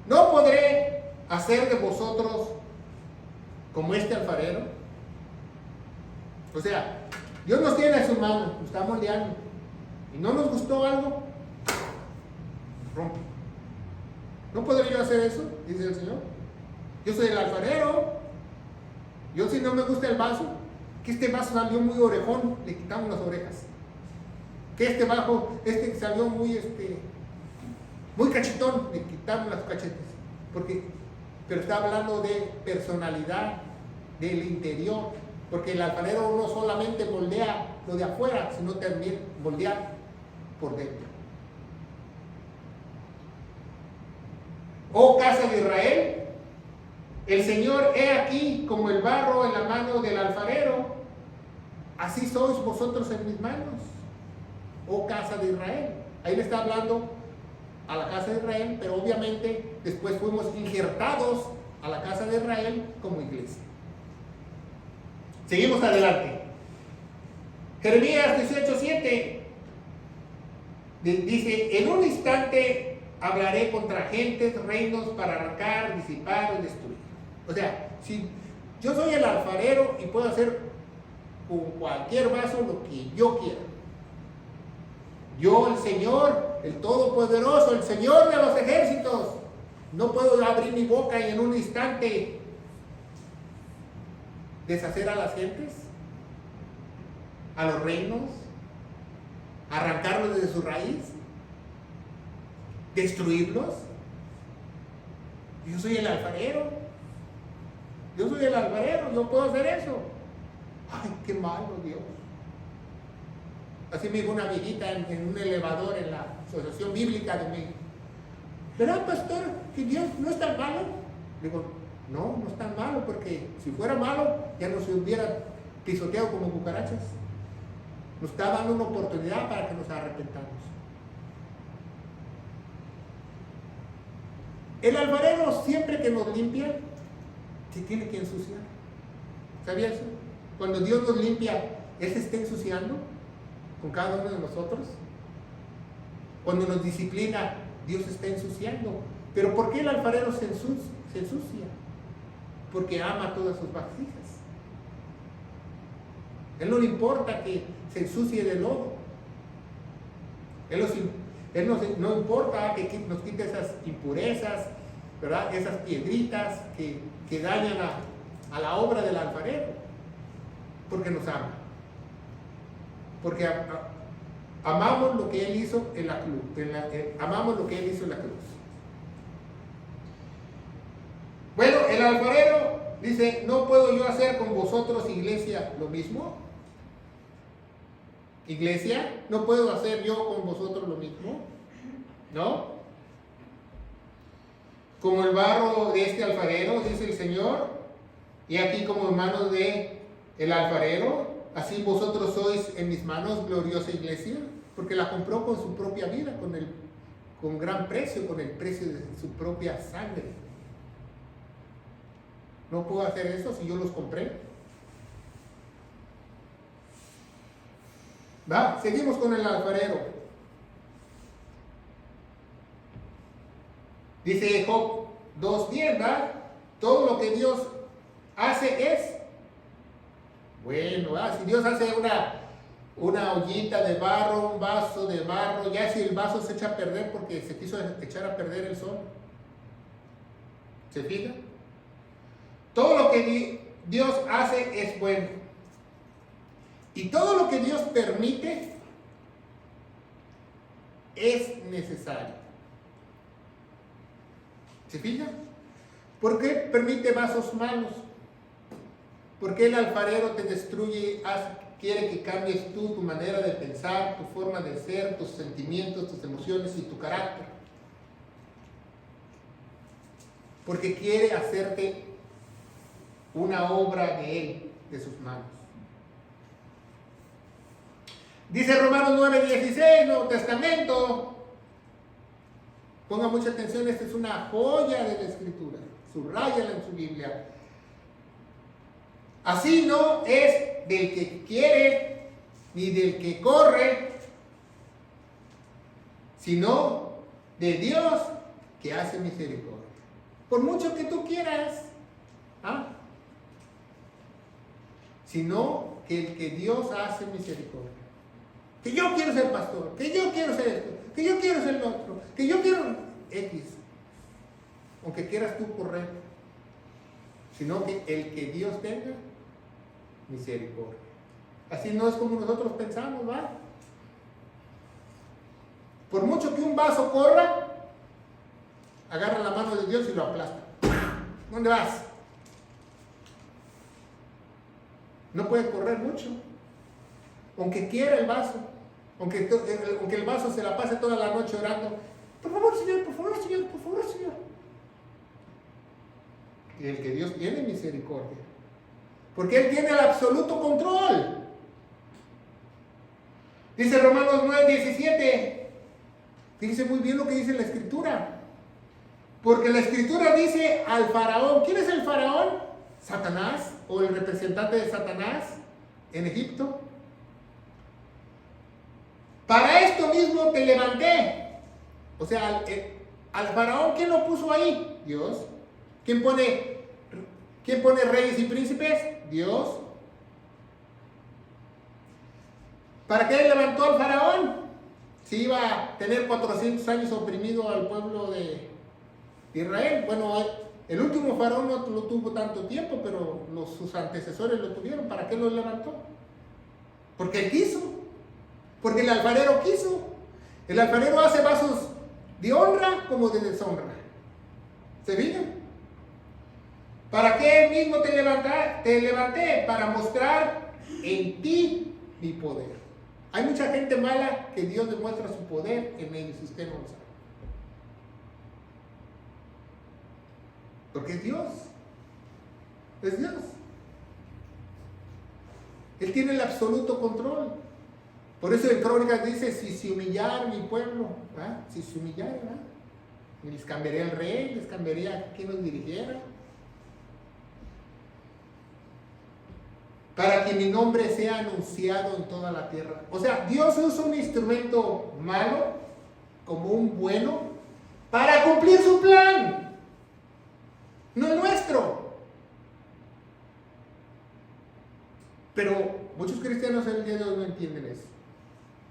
¿No podré hacer de vosotros como este alfarero? O sea, Dios nos tiene a su mano, nos está moldeando, y no nos gustó algo, rompe. ¿No podré yo hacer eso? Dice el Señor. Yo soy el alfarero. Yo, si no me gusta el vaso, que este vaso salió muy orejón, le quitamos las orejas. Que este salió muy cachetón, le quitamos las cachetes. Pero está hablando de personalidad, del interior. Porque el alfarero no solamente moldea lo de afuera, sino también moldea por dentro. Oh casa de Israel, el Señor he aquí como el barro en la mano del alfarero, así sois vosotros en mis manos, oh casa de Israel. Ahí le está hablando a la casa de Israel, pero obviamente después fuimos injertados a la casa de Israel como iglesia. Seguimos adelante. Jeremías 18:7 dice, en un instante hablaré contra gentes, reinos, para arrancar, disipar y destruir. O sea, si yo soy el alfarero y puedo hacer con cualquier vaso lo que yo quiera. Yo, el Señor, el Todopoderoso, el Señor de los ejércitos, no puedo abrir mi boca y en un instante deshacer a las gentes, a los reinos, arrancarlos desde su raíz, destruirlos. Yo soy el alfarero. Yo soy el alfarero, yo puedo hacer eso. Ay, qué malo, Dios. Así me dijo una viejita en un elevador en la Asociación Bíblica de México. ¿Verdad, pastor, que Dios no es tan malo? Digo, no es tan malo, porque si fuera malo, ya nos hubiera pisoteado como cucarachas. Nos está dando una oportunidad para que nos arrepentamos. El alfarero, siempre que nos limpia, se tiene que ensuciar. ¿Sabía eso? Cuando Dios nos limpia, Él se está ensuciando con cada uno de nosotros. Cuando nos disciplina, Dios se está ensuciando. ¿Pero por qué el alfarero se ensucia? Porque ama todas sus vasijas. Él no le importa que se ensucie de lodo. Él no importa que nos quite esas impurezas, ¿verdad? Esas piedritas que dañan a la obra del alfarero, porque nos ama. Porque amamos lo que Él hizo en la cruz. Amamos lo que Él hizo en la cruz. Bueno, el alfarero dice, ¿no puedo yo hacer con vosotros, iglesia, lo mismo? Iglesia, ¿no puedo hacer yo con vosotros lo mismo? ¿No? Como el barro de este alfarero, dice el Señor, y aquí como en manos de el alfarero, así vosotros sois en mis manos, gloriosa iglesia, porque la compró con su propia vida, con gran precio, con el precio de su propia sangre. No puedo hacer eso si yo los compré. Va, seguimos con el alfarero. Dice Job 2:10, ¿verdad? Todo lo que Dios hace es bueno, ¿verdad? Si Dios hace una ollita de barro, un vaso de barro, ya si el vaso se echa a perder porque se quiso echar a perder el sol. ¿Se fija? Todo lo que Dios hace es bueno. Y todo lo que Dios permite es necesario. ¿Se fija? ¿Por qué permite vasos malos? ¿Por qué el alfarero te destruye, quiere que cambies tú tu manera de pensar, tu forma de ser, tus sentimientos, tus emociones y tu carácter? Porque quiere hacerte una obra de Él, de sus manos. Dice Romanos 9:16, Nuevo Testamento. Ponga mucha atención, esta es una joya de la Escritura. Subráyala en su Biblia. Así no es del que quiere ni del que corre, sino de Dios que hace misericordia. Por mucho que tú quieras, sino que el que Dios hace misericordia. Que yo quiero ser pastor, que yo quiero ser esto, que yo quiero ser lo otro, que yo quiero X. Aunque quieras tú correr, sino que el que Dios tenga misericordia. Así no es como nosotros pensamos, ¿va? Por mucho que un vaso corra, agarra la mano de Dios y lo aplasta. ¿Dónde vas? No puede correr mucho. Aunque quiera el vaso, aunque el vaso se la pase toda la noche orando, por favor, Señor, por favor, Señor, por favor, Señor. Y el que Dios tiene misericordia. Porque Él tiene el absoluto control. Dice Romanos 9:17. Fíjense muy bien lo que dice la Escritura. Porque la Escritura dice al faraón. ¿Quién es el faraón? Satanás, o el representante de Satanás en Egipto. Para esto mismo te levanté. O sea, al faraón, ¿quién lo puso ahí? Dios. ¿Quién pone reyes y príncipes? Dios. ¿Para qué levantó al faraón? Si iba a tener 400 años oprimido al pueblo de Israel. Bueno, el último faraón no lo tuvo tanto tiempo, pero sus antecesores lo tuvieron. ¿Para qué lo levantó? Porque él quiso. Porque el alfarero quiso. El alfarero hace vasos de honra como de deshonra. ¿Se fijan? ¿Para qué mismo te levanté? Para mostrar en ti mi poder. Hay mucha gente mala que Dios demuestra su poder en ellos, si usted no lo sabe. Porque es Dios. Es Dios. Él tiene el absoluto control. Por eso en Crónicas dice, si se humillara mi pueblo, ¿verdad? Si se humillara, ¿verdad? Y les cambiaría el rey, les cambiaría a quien nos dirigiera. Para que mi nombre sea anunciado en toda la tierra. O sea, Dios usa un instrumento malo como un bueno para cumplir su plan. No el nuestro. Pero muchos cristianos en el día de hoy no entienden eso.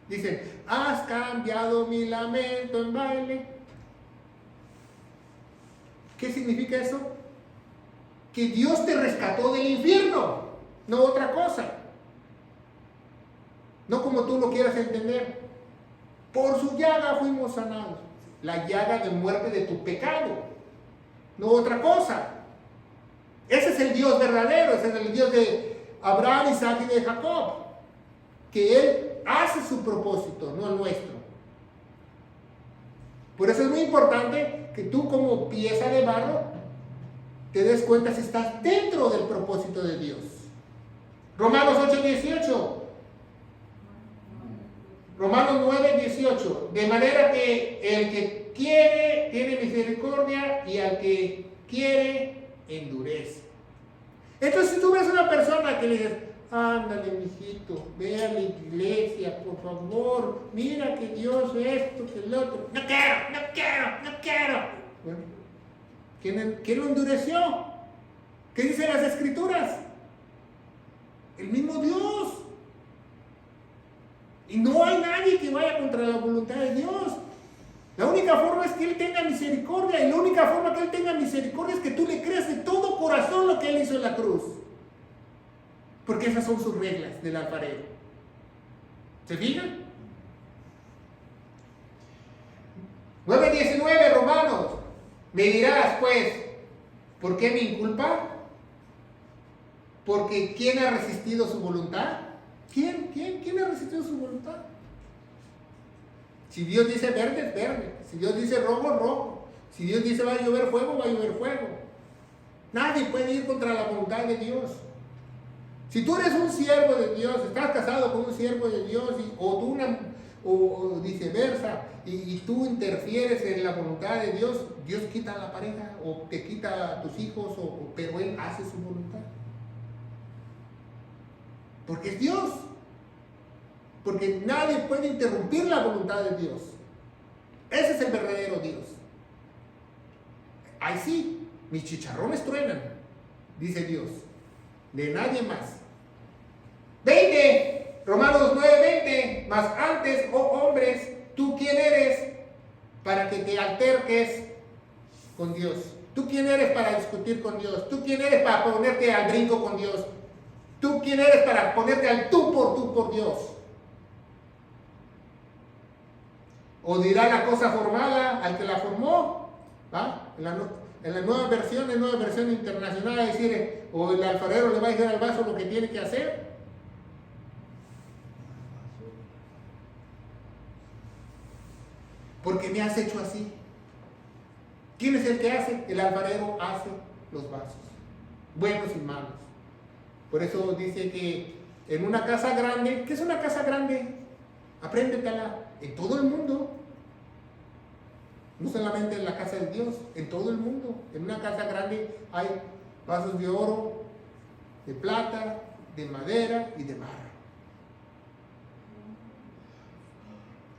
Dicen, has cambiado mi lamento en baile. ¿Qué significa eso? Que Dios te rescató del infierno. No otra cosa. No como tú lo quieras entender. Por su llaga fuimos sanados. La llaga de muerte de tu pecado. No otra cosa. Ese es el Dios verdadero. Ese es el Dios de Abraham, Isaac y de Jacob. Que Él hace su propósito, no el nuestro. Por eso es muy importante que tú como pieza de barro te des cuenta si estás dentro del propósito de Dios. Romanos 8:18. Romanos 9:18. De manera que el que quiere tiene misericordia y al que quiere endurece. Entonces si tú ves a una persona que le dices, ándale, mijito, ve a la iglesia, por favor, mira que Dios esto, que el otro. No quiero. Bueno, ¿quién lo endureció? ¿Qué dicen las Escrituras? El mismo Dios. Y no hay nadie que vaya contra la voluntad de Dios. La única forma es que Él tenga misericordia. Y la única forma que Él tenga misericordia es que tú le creas de todo corazón lo que Él hizo en la cruz. Porque esas son sus reglas del alfarero. ¿Se fijan? 9:19 Romanos. Me dirás pues, ¿por qué me inculpa? Porque ¿quién ha resistido su voluntad? ¿Quién ha resistido su voluntad? Si Dios dice verde, es verde. Si Dios dice rojo, es rojo. Si Dios dice va a llover fuego, va a llover fuego. Nadie puede ir contra la voluntad de Dios. Si tú eres un siervo de Dios, estás casado con un siervo de Dios, o viceversa, y tú interfieres en la voluntad de Dios, Dios quita a la pareja, o te quita a tus hijos, pero Él hace su voluntad. Porque es Dios. Porque nadie puede interrumpir la voluntad de Dios. Ese es el verdadero Dios. Ahí sí, mis chicharrones truenan, dice Dios. De nadie más. 20, Romanos 9:20. Mas antes, oh hombres, ¿tú quién eres para que te alterques con Dios? ¿Tú quién eres para discutir con Dios? ¿Tú quién eres para ponerte al brinco con Dios? ¿Tú quién eres para ponerte al tú por Dios? O dirá la cosa formada al que la formó, ¿va? En la nueva versión internacional, es decir, o el alfarero le va a decir al vaso lo que tiene que hacer. Porque me has hecho así. ¿Quién es el que hace? El alfarero hace los vasos, buenos y malos. Por eso dice que en una casa grande, ¿qué es una casa grande? Apréndetela. En todo el mundo, no solamente en la casa de Dios, en todo el mundo. En una casa grande hay vasos de oro, de plata, de madera y de barro.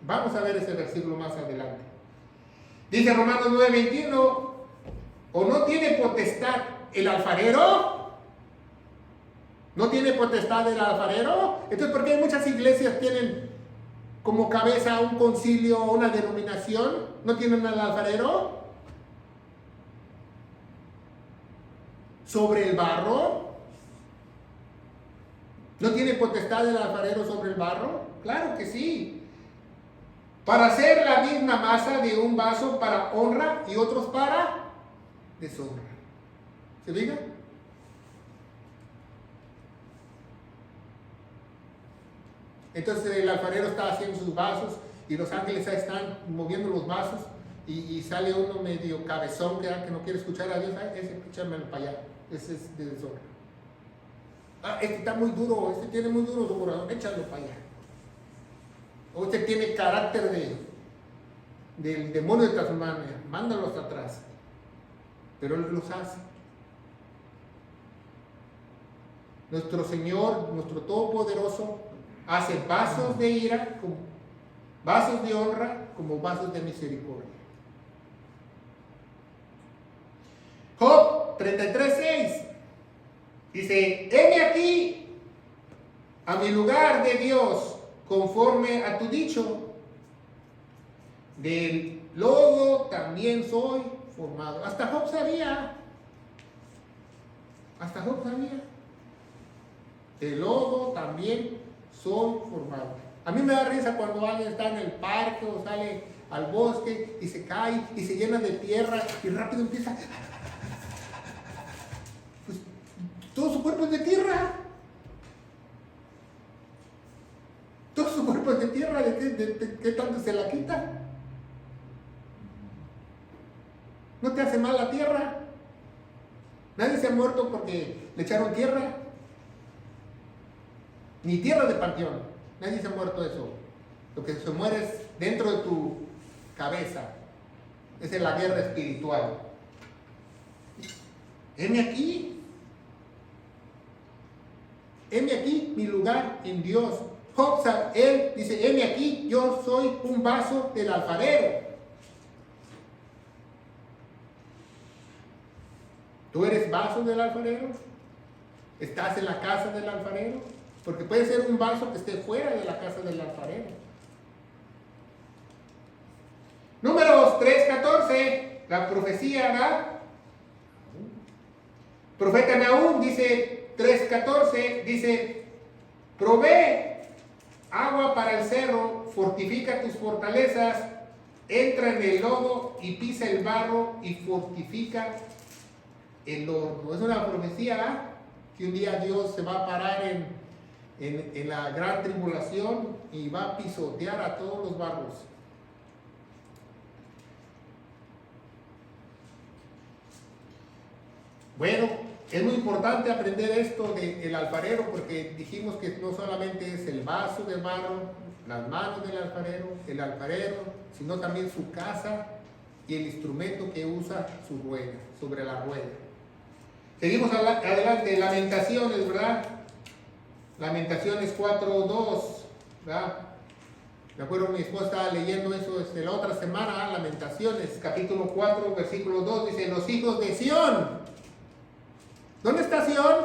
Vamos a ver ese versículo más adelante. Dice Romanos 9:21, ¿o no tiene potestad el alfarero? ¿No tiene potestad el alfarero? Entonces, ¿por qué muchas iglesias tienen como cabeza un concilio o una denominación? ¿No tienen al alfarero? ¿Sobre el barro? ¿No tiene potestad el alfarero sobre el barro? Claro que sí. Para hacer la misma masa de un vaso para honra y otros para deshonra. ¿Se fijan? Entonces el alfarero está haciendo sus vasos y los ángeles ahí están moviendo los vasos y sale uno medio cabezón que no quiere escuchar a Dios. Ese échamelo para allá, ese es de deshonra. Este está muy duro, este tiene muy duro su corazón, échalo para allá. O este tiene carácter del demonio de Tasmania, mándalo hasta atrás. Pero Él los hace. Nuestro Señor, nuestro Todopoderoso, hace vasos de ira, como vasos de honra, como vasos de misericordia. Job 33:6 dice: heme aquí a mi lugar de Dios, conforme a tu dicho, del lodo también soy formado. Hasta Job sabía. Del lodo también soy formado. A mí me da risa cuando alguien está en el parque o sale al bosque y se cae y se llena de tierra y rápido empieza. Pues todo su cuerpo es de tierra. Todo su cuerpo es de tierra. ¿De qué tanto se la quita? ¿No te hace mal la tierra? Nadie se ha muerto porque le echaron tierra. ni tierra de panteón. Nadie se ha muerto de eso. Lo que se muere es dentro de tu cabeza. Esa es la guerra espiritual. Heme aquí. Heme aquí mi lugar en Dios. Job, él dice, heme aquí, yo soy un vaso del alfarero. ¿Tú eres vaso del alfarero? ¿Estás en la casa del alfarero? Porque puede ser un vaso que esté fuera de la casa del alfarero. Números 3:14, la profecía, ¿verdad? Profeta Nahum dice 3:14, dice, provee agua para el cerro, fortifica tus fortalezas, entra en el lodo y pisa el barro y fortifica el horno. Es una profecía, ¿verdad? Que un día Dios se va a parar en la gran tribulación y va a pisotear a todos los barros. Bueno, es muy importante aprender esto del alfarero, porque dijimos que no solamente es el vaso de barro, las manos del alfarero, el alfarero, sino también su casa y el instrumento que usa su rueda, sobre la rueda. Seguimos adelante, Lamentaciones, ¿verdad? Lamentaciones 4:2, ¿verdad? Me acuerdo, mi esposa estaba leyendo eso la otra semana, Lamentaciones, capítulo 4, versículo 2, dice, los hijos de Sión. ¿Dónde está Sión?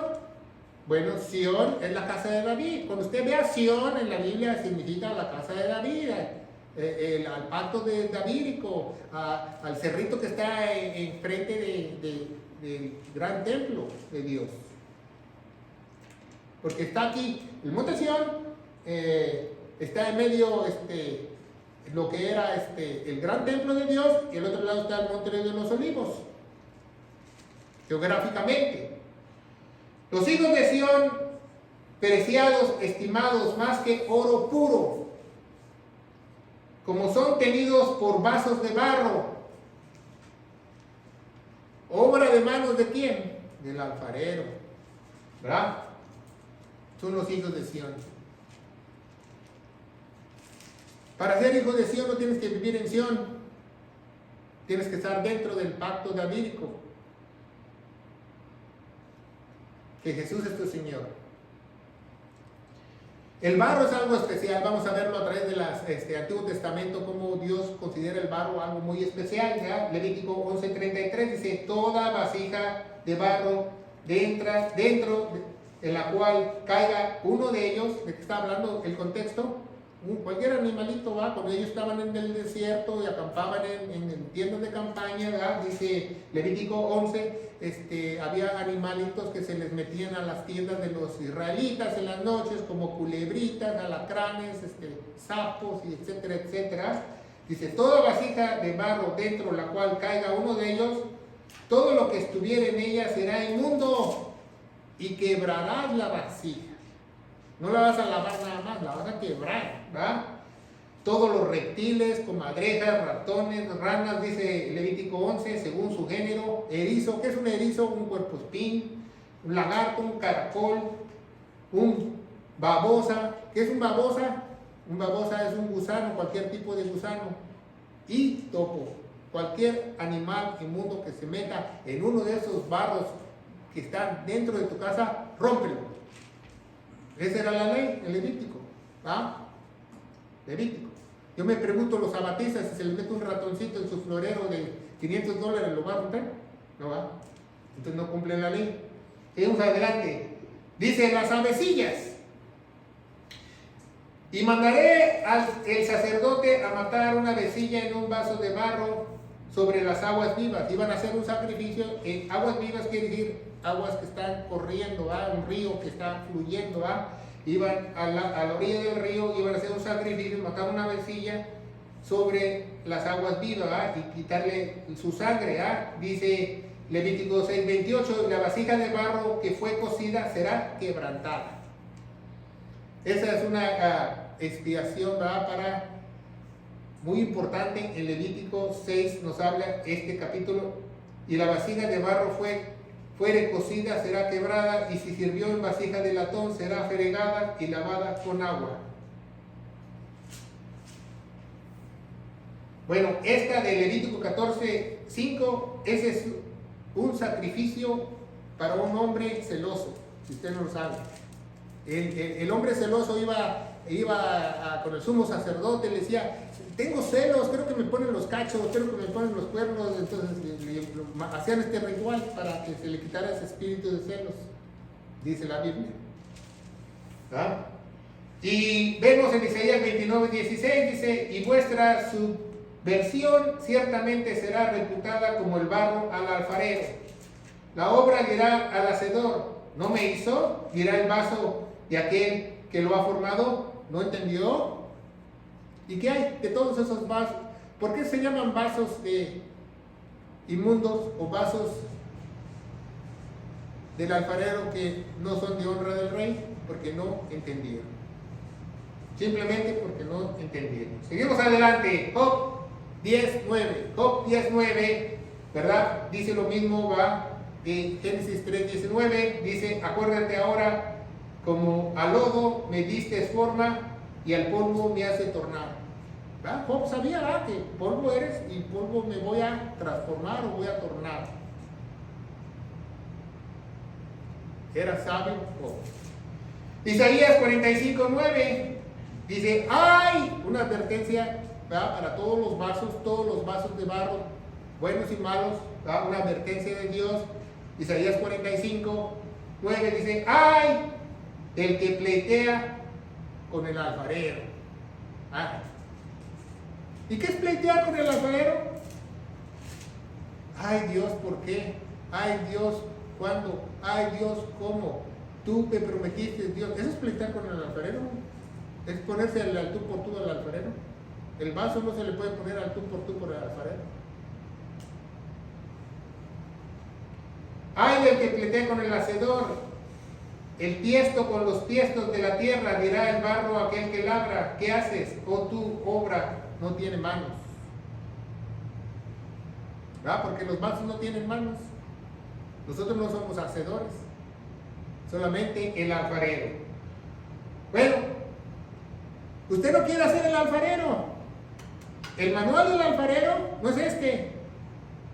Bueno, Sión es la casa de David. Cuando usted vea Sión en la Biblia, significa la casa de David, al pacto de davídico, al cerrito que está enfrente del gran templo de Dios. Porque está aquí, el monte Sión está en medio, lo que era el gran templo de Dios, y el otro lado está el monte de los olivos, geográficamente. Los hijos de Sión, preciados, estimados más que oro puro, como son tenidos por vasos de barro. ¿Obra de manos de quién? Del alfarero, ¿verdad? Son los hijos de Sión. Para ser hijo de Sión no tienes que vivir en Sión, tienes que estar dentro del pacto davídico. Que Jesús es tu Señor. El barro es algo especial, vamos a verlo a través del Antiguo Testamento, cómo Dios considera el barro algo muy especial, ¿ya? Levítico 11:33 dice, toda vasija de barro dentro de la cual caiga uno de ellos, ¿de qué está hablando el contexto? Cualquier animalito, ¿va? Cuando ellos estaban en el desierto y acampaban en tiendas de campaña, ¿verdad? Dice Levítico 11, había animalitos que se les metían a las tiendas de los israelitas en las noches, como culebritas, alacranes, sapos, y etcétera, etcétera. Dice, toda vasija de barro dentro la cual caiga uno de ellos, todo lo que estuviera en ella será inmundo, y quebrarás la vasija. No la vas a lavar nada más, la vas a quebrar, ¿verdad? Todos los reptiles, comadrejas, ratones, ranas, dice Levítico 11, según su género, erizo. ¿Qué es un erizo? Un puercoespín, un lagarto, un caracol, un babosa. ¿Qué es un babosa? Un babosa es un gusano, cualquier tipo de gusano. Y topo, cualquier animal inmundo que se meta en uno de esos barros que están dentro de tu casa, rómpelo. Esa era la ley, el Levítico, ¿va? Levítico. Yo me pregunto, los abatistas, si se les mete un ratoncito en su florero de $500, ¿lo va a romper? No va. Entonces no cumplen la ley. Seguimos adelante. Dice, las avecillas. Y mandaré al sacerdote a matar una avecilla en un vaso de barro sobre las aguas vivas. Iban a hacer un sacrificio. Aguas vivas quiere decir aguas que están corriendo, ¿va? Un río que está fluyendo, ¿va? Iban a la orilla del río, iban a hacer un sacrificio, matar una avecilla sobre las aguas vivas, ¿va? Y quitarle su sangre, ¿va? Dice Levítico 6:28, la vasija de barro que fue cocida será quebrantada. Esa es una expiación, ¿va? Muy importante. En Levítico 6 nos habla este capítulo, y la vasija de barro fue fuere cocida será quebrada, y si sirvió en vasija de latón será fregada y lavada con agua. Bueno, esta de Levítico 14:5, ese es un sacrificio para un hombre celoso, si usted no lo sabe. El hombre celoso iba con el sumo sacerdote, le decía: tengo celos, creo que me ponen los cachos, creo que me ponen los cuernos. Entonces hacían este ritual para que se le quitara ese espíritu de celos, dice la Biblia. ¿Ah? Y vemos en Isaías 29:16, dice: y vuestra subversión ciertamente será reputada como el barro al alfarero. La obra dirá al hacedor: ¿no me hizo? Dirá el vaso de aquel que lo ha formado. ¿No entendió? ¿Y qué hay de todos esos vasos? ¿Por qué se llaman vasos inmundos o vasos del alfarero que no son de honra del rey? Porque no entendieron. Simplemente porque no entendieron. Seguimos adelante. Job 10:9. Job 10:9, ¿verdad? Dice lo mismo, va. Génesis 3:19 dice: acuérdate ahora, como al lodo me diste forma y al polvo me hace tornar. ¿verdad? Job sabía que polvo eres y polvo me voy a transformar o voy a tornar. Era sabio Job. Isaías 45:9 dice: ¡ay! Una advertencia, ¿verdad?, para todos los vasos de barro, buenos y malos, ¿verdad?, una advertencia de Dios. Isaías 45:9 dice: ¡ay! El que pleitea con el alfarero. ¿Ah? ¿Y qué es pleitear con el alfarero? Ay Dios, ¿por qué? Ay Dios, ¿cuándo? Ay Dios, ¿cómo? Tú me prometiste, Dios. ¿Eso es pleitear con el alfarero? ¿Es ponerse al tú por tú al alfarero? El vaso no se le puede poner al tú por el alfarero. Ay del que pleitea con el hacedor. El tiesto con los tiestos de la tierra, dirá el barro a aquel que labra: ¿qué haces? Oh, tu obra no tiene manos. ¿Verdad? Porque los vasos no tienen manos. Nosotros no somos hacedores, solamente el alfarero. Bueno, usted no quiere hacer el alfarero. El manual del alfarero no es este.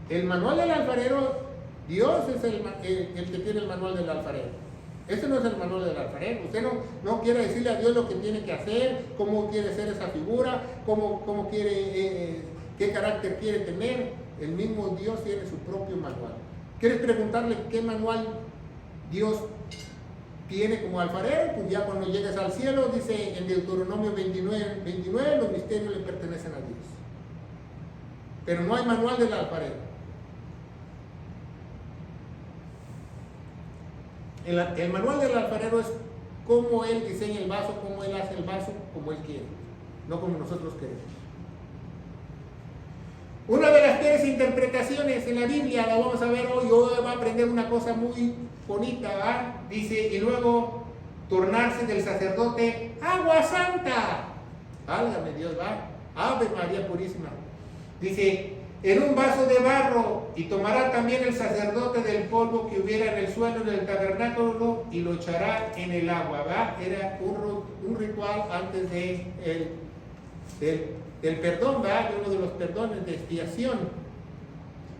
El manual del alfarero, Dios es el que tiene el manual del alfarero. Este no es el manual del alfarero. Usted no quiere decirle a Dios lo que tiene que hacer, cómo quiere ser esa figura, cómo quiere, qué carácter quiere tener. El mismo Dios tiene su propio manual. ¿Quieres preguntarle qué manual Dios tiene como alfarero? Pues ya cuando llegues al cielo, dice en Deuteronomio 29, los misterios le pertenecen a Dios. Pero no hay manual del alfarero. El manual del alfarero es cómo él diseña el vaso, cómo él hace el vaso, como él quiere, no como nosotros queremos. Una de las tres interpretaciones en la Biblia la vamos a ver hoy. Hoy va a aprender una cosa muy bonita, ¿verdad? Dice: y luego tornarse del sacerdote agua santa. Válgame Dios, ¿va? Ave María Purísima. Dice: en un vaso de barro, y tomará también el sacerdote del polvo que hubiera en el suelo del tabernáculo y lo echará en el agua. ¿Va? Era un ritual antes del perdón, ¿va? De uno de los perdones de expiación.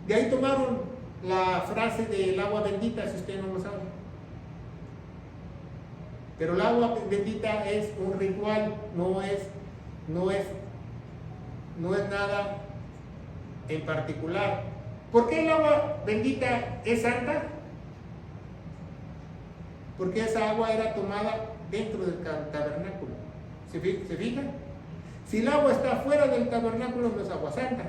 De ahí tomaron la frase del agua bendita, si usted no lo sabe. Pero el agua bendita es un ritual, no es nada en particular. ¿Por qué el agua bendita es santa? Porque esa agua era tomada dentro del tabernáculo. ¿Se fijan? Si el agua está fuera del tabernáculo no es agua santa.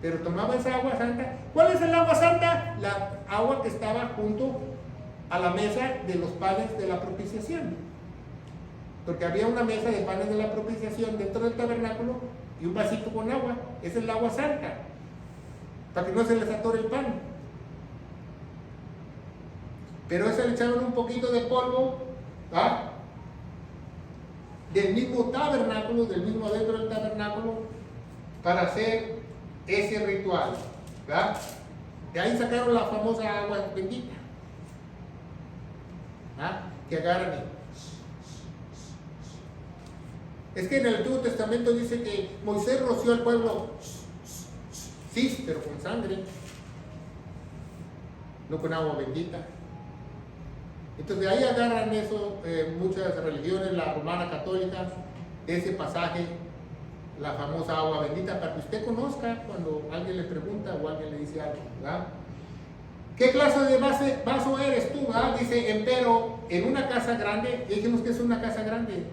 Pero tomaba esa agua santa. ¿Cuál es el agua santa? La agua que estaba junto a la mesa de los panes de la propiciación. Porque había una mesa de panes de la propiciación dentro del tabernáculo y un vasito con agua. Esa es el agua santa, para que no se les atore el pan. Pero eso le echaron un poquito de polvo, ¿ah?, del mismo tabernáculo, del mismo adentro del tabernáculo, para hacer ese ritual, ¿verdad? De ahí sacaron la famosa agua bendita. Que agarran Es que en el Antiguo Testamento dice que Moisés roció al pueblo, sí, pero con sangre, no con agua bendita. Entonces de ahí agarran eso muchas religiones, la romana católica, ese pasaje, la famosa agua bendita, para que usted conozca cuando alguien le pregunta o alguien le dice algo, ¿verdad? ¿Qué clase de vaso eres tú? ¿Verdad? Dice, empero, en una casa grande, y dijimos que es una casa grande.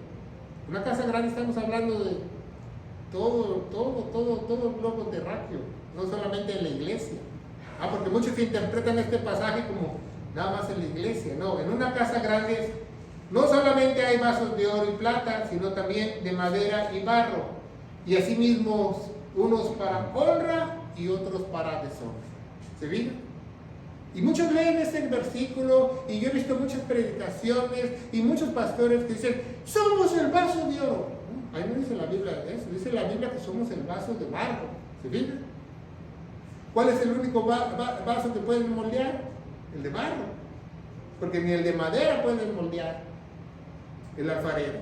Una casa grande, estamos hablando de todo el globo terráqueo, no solamente en la iglesia. Porque muchos interpretan este pasaje como nada más en la iglesia. No, en una casa grande no solamente hay vasos de oro y plata, sino también de madera y barro. Y asimismo, unos para honra y otros para deshonra. ¿Se fijan? Y muchos leen este versículo, y yo he visto muchas predicaciones y muchos pastores que dicen, somos el vaso de oro. Ahí no dice la Biblia eso, dice la Biblia que somos el vaso de barro. ¿Se fijan? ¿Cuál es el único vaso que pueden moldear? El de barro. Porque ni el de madera pueden moldear el alfarero.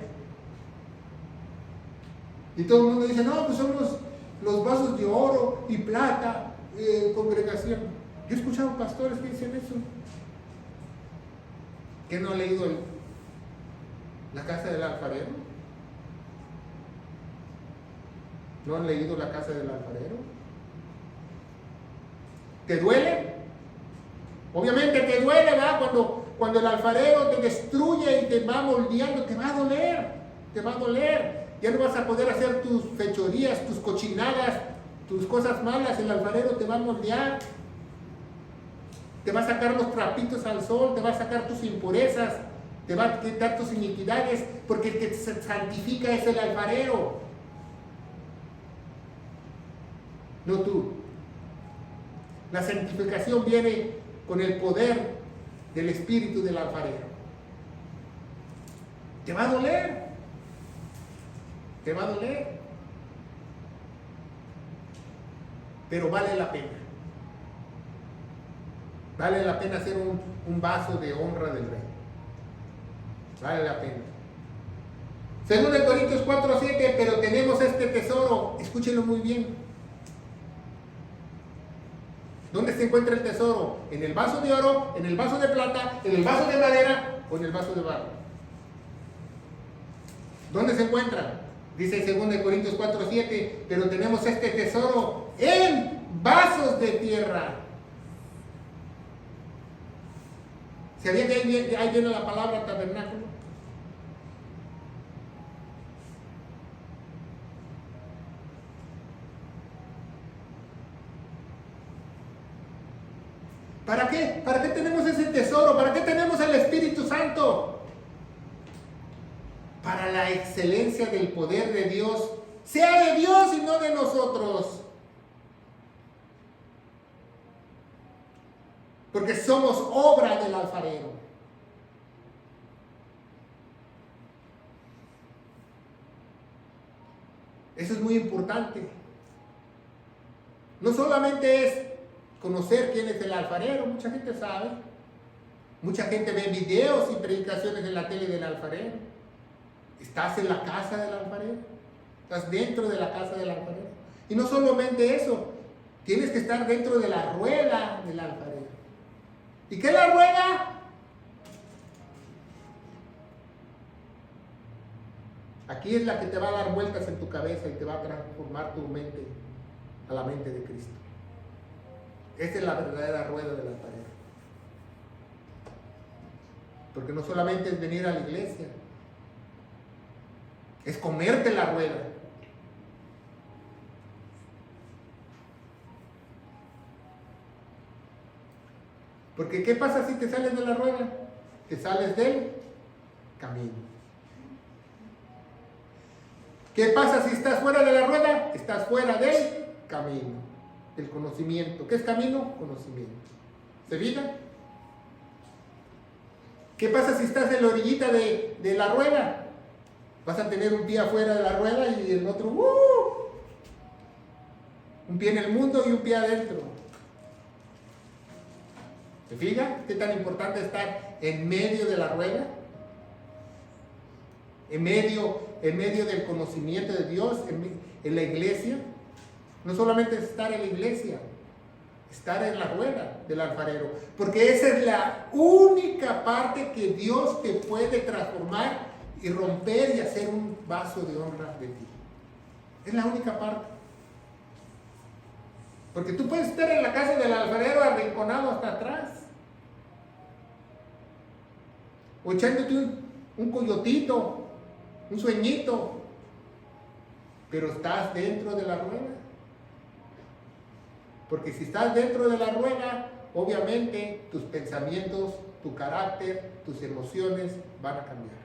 Y todo el mundo dice, no, pues somos los vasos de oro y plata, congregación. Yo he escuchado pastores que dicen eso. ¿Que no han leído la casa del alfarero? ¿No han leído la casa del alfarero? ¿Te duele? Obviamente te duele, ¿verdad? Cuando el alfarero te destruye y te va moldeando, te va a doler. Te va a doler. Ya no vas a poder hacer tus fechorías, tus cochinadas, tus cosas malas. El alfarero te va a moldear. Te va a sacar los trapitos al sol, te va a sacar tus impurezas, te va a quitar tus iniquidades, porque el que se santifica es el alfarero, no tú. La santificación viene con el poder del espíritu del alfarero. Te va a doler, te va a doler, pero vale la pena. Vale la pena ser un vaso de honra del rey. Vale la pena. Según de Corintios 4:7, pero tenemos este tesoro. Escúchenlo muy bien. ¿Dónde se encuentra el tesoro? ¿En el vaso de oro, en el vaso de plata, en el vaso de madera o en el vaso de barro? ¿Dónde se encuentra? Dice según de Corintios 4:7, pero tenemos este tesoro en vasos de tierra. ¿Sabía que ahí viene la palabra tabernáculo? ¿Para qué? ¿Para qué tenemos ese tesoro? ¿Para qué tenemos el Espíritu Santo? Para la excelencia del poder de Dios, sea de Dios y no de nosotros. Porque somos obra del alfarero. Eso es muy importante. No solamente es conocer quién es el alfarero, mucha gente sabe. Mucha gente ve videos y predicaciones en la tele del alfarero. Estás en la casa del alfarero. Estás dentro de la casa del alfarero. Y no solamente eso, tienes que estar dentro de la rueda del alfarero. ¿Y qué es la rueda? Aquí es la que te va a dar vueltas en tu cabeza y te va a transformar tu mente a la mente de Cristo. Esta es la verdadera rueda del alfarero. Porque no solamente es venir a la iglesia, es comerte la rueda. Porque ¿qué pasa si te sales de la rueda? Te sales del camino. ¿Qué pasa si estás fuera de la rueda? Estás fuera del camino, del conocimiento. ¿Qué es camino? Conocimiento. ¿Se fijan? ¿Qué pasa si estás en la orillita de la rueda? Vas a tener un pie afuera de la rueda y el otro, un pie en el mundo y un pie adentro. ¿Se fija qué tan importante estar en medio de la rueda? En medio del conocimiento de Dios, en la iglesia. No solamente estar en la iglesia, estar en la rueda del alfarero. Porque esa es la única parte que Dios te puede transformar y romper y hacer un vaso de honra de ti. Es la única parte. Porque tú puedes estar en la casa del alfarero arrinconado hasta atrás. O echándote un coyotito, un sueñito, pero estás dentro de la rueda. Porque si estás dentro de la rueda, obviamente tus pensamientos, tu carácter, tus emociones van a cambiar.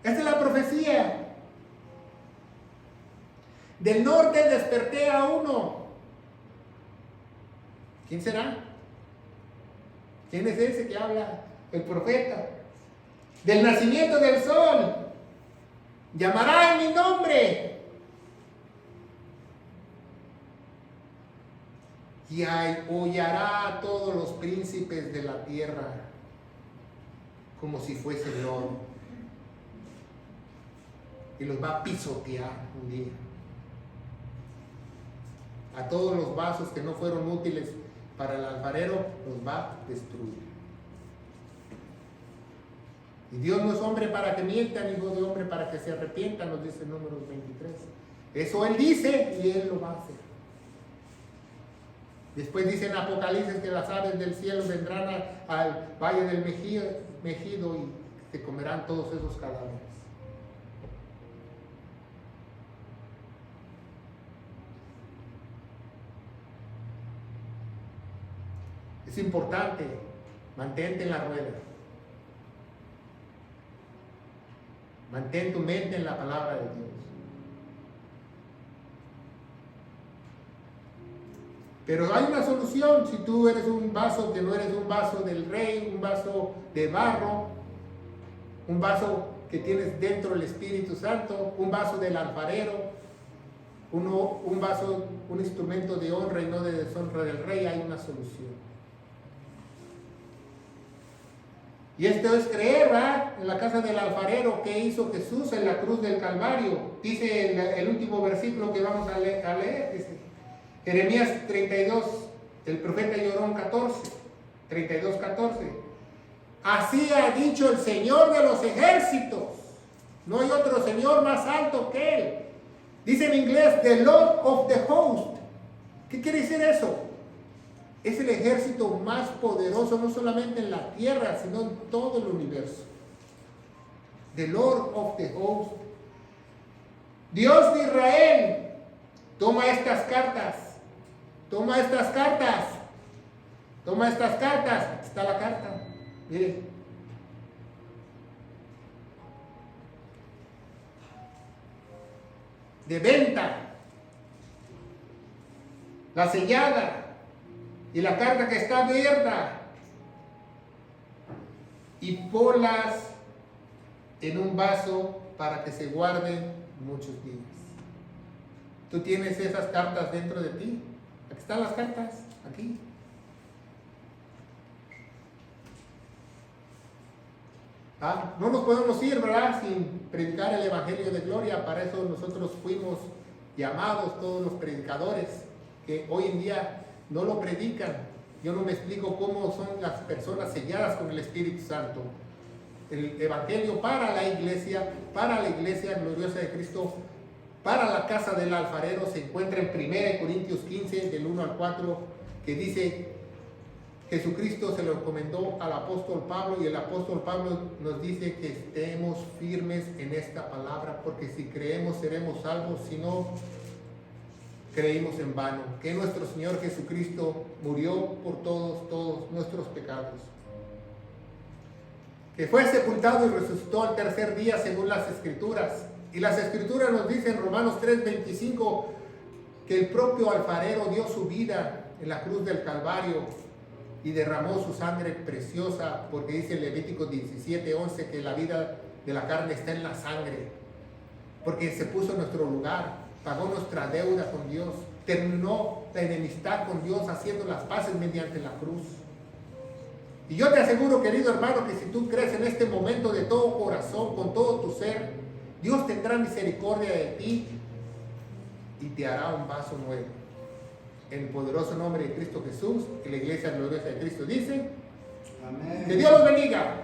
Esta es la profecía. Del norte desperté a uno. ¿Quién será? ¿Quién es ese que habla? El profeta. Del nacimiento del sol. Llamará en mi nombre. Y hollará a todos los príncipes de la tierra como si fuese el oro. Y los va a pisotear un día. A todos los vasos que no fueron útiles para el alfarero, los va a destruir. Y Dios no es hombre para que mienta, ni hijo de hombre para que se arrepienta, nos dice Números 23. Eso Él dice y Él lo va a hacer. Después dice en Apocalipsis que las aves del cielo vendrán al valle del Megido y se comerán todos esos cadáveres. Es importante, mantente en la rueda. Mantén tu mente en la palabra de Dios. Pero hay una solución si tú eres un vaso que no eres un vaso del rey, un vaso de barro, un vaso que tienes dentro el Espíritu Santo, un vaso del alfarero, un vaso, un instrumento de honra y no de deshonra del rey. Hay una solución. Y esto es creer, ¿verdad? En la casa del alfarero que hizo Jesús en la cruz del Calvario. Dice el último versículo que vamos a leer, dice Jeremías 32, el profeta lloró 14, 32, 14. Así ha dicho el Señor de los ejércitos. No hay otro Señor más alto que Él. Dice en inglés, the Lord of the host. ¿Qué quiere decir eso? Es el ejército más poderoso, no solamente en la tierra, sino en todo el universo. The Lord of the host. Dios de Israel, toma estas cartas. Toma estas cartas. Toma estas cartas. Aquí está la carta. Mire. De venta. La sellada. Y la carta que está abierta. Y ponlas en un vaso para que se guarden muchos días. Tú tienes esas cartas dentro de ti. Aquí están las cartas, aquí. No nos podemos ir, ¿verdad?, sin predicar el Evangelio de Gloria. Para eso nosotros fuimos llamados, todos los predicadores, que hoy en día no lo predican. Yo no me explico cómo son las personas selladas con el Espíritu Santo. El Evangelio para la iglesia gloriosa de Cristo, para la casa del alfarero, se encuentra en 1 Corintios 15, del 1 al 4, que dice: Jesucristo se lo encomendó al apóstol Pablo, y el apóstol Pablo nos dice que estemos firmes en esta palabra, porque si creemos seremos salvos, si no, creímos en vano. Que nuestro Señor Jesucristo murió por todos nuestros pecados, que fue sepultado y resucitó al tercer día según las Escrituras. Y las Escrituras nos dicen en Romanos 3:25 que el propio alfarero dio su vida en la cruz del Calvario y derramó su sangre preciosa, porque dice en Levítico 17:11 que la vida de la carne está en la sangre, porque se puso en nuestro lugar, pagó nuestra deuda con Dios. terminó la enemistad con Dios haciendo las paces mediante la cruz. Y yo te aseguro, querido hermano, que si tú crees en este momento de todo corazón, con todo tu ser, Dios tendrá misericordia de ti y te hará un vaso nuevo. En el poderoso nombre de Cristo Jesús, y la iglesia gloriosa de Cristo dice, Amén. que Dios los bendiga.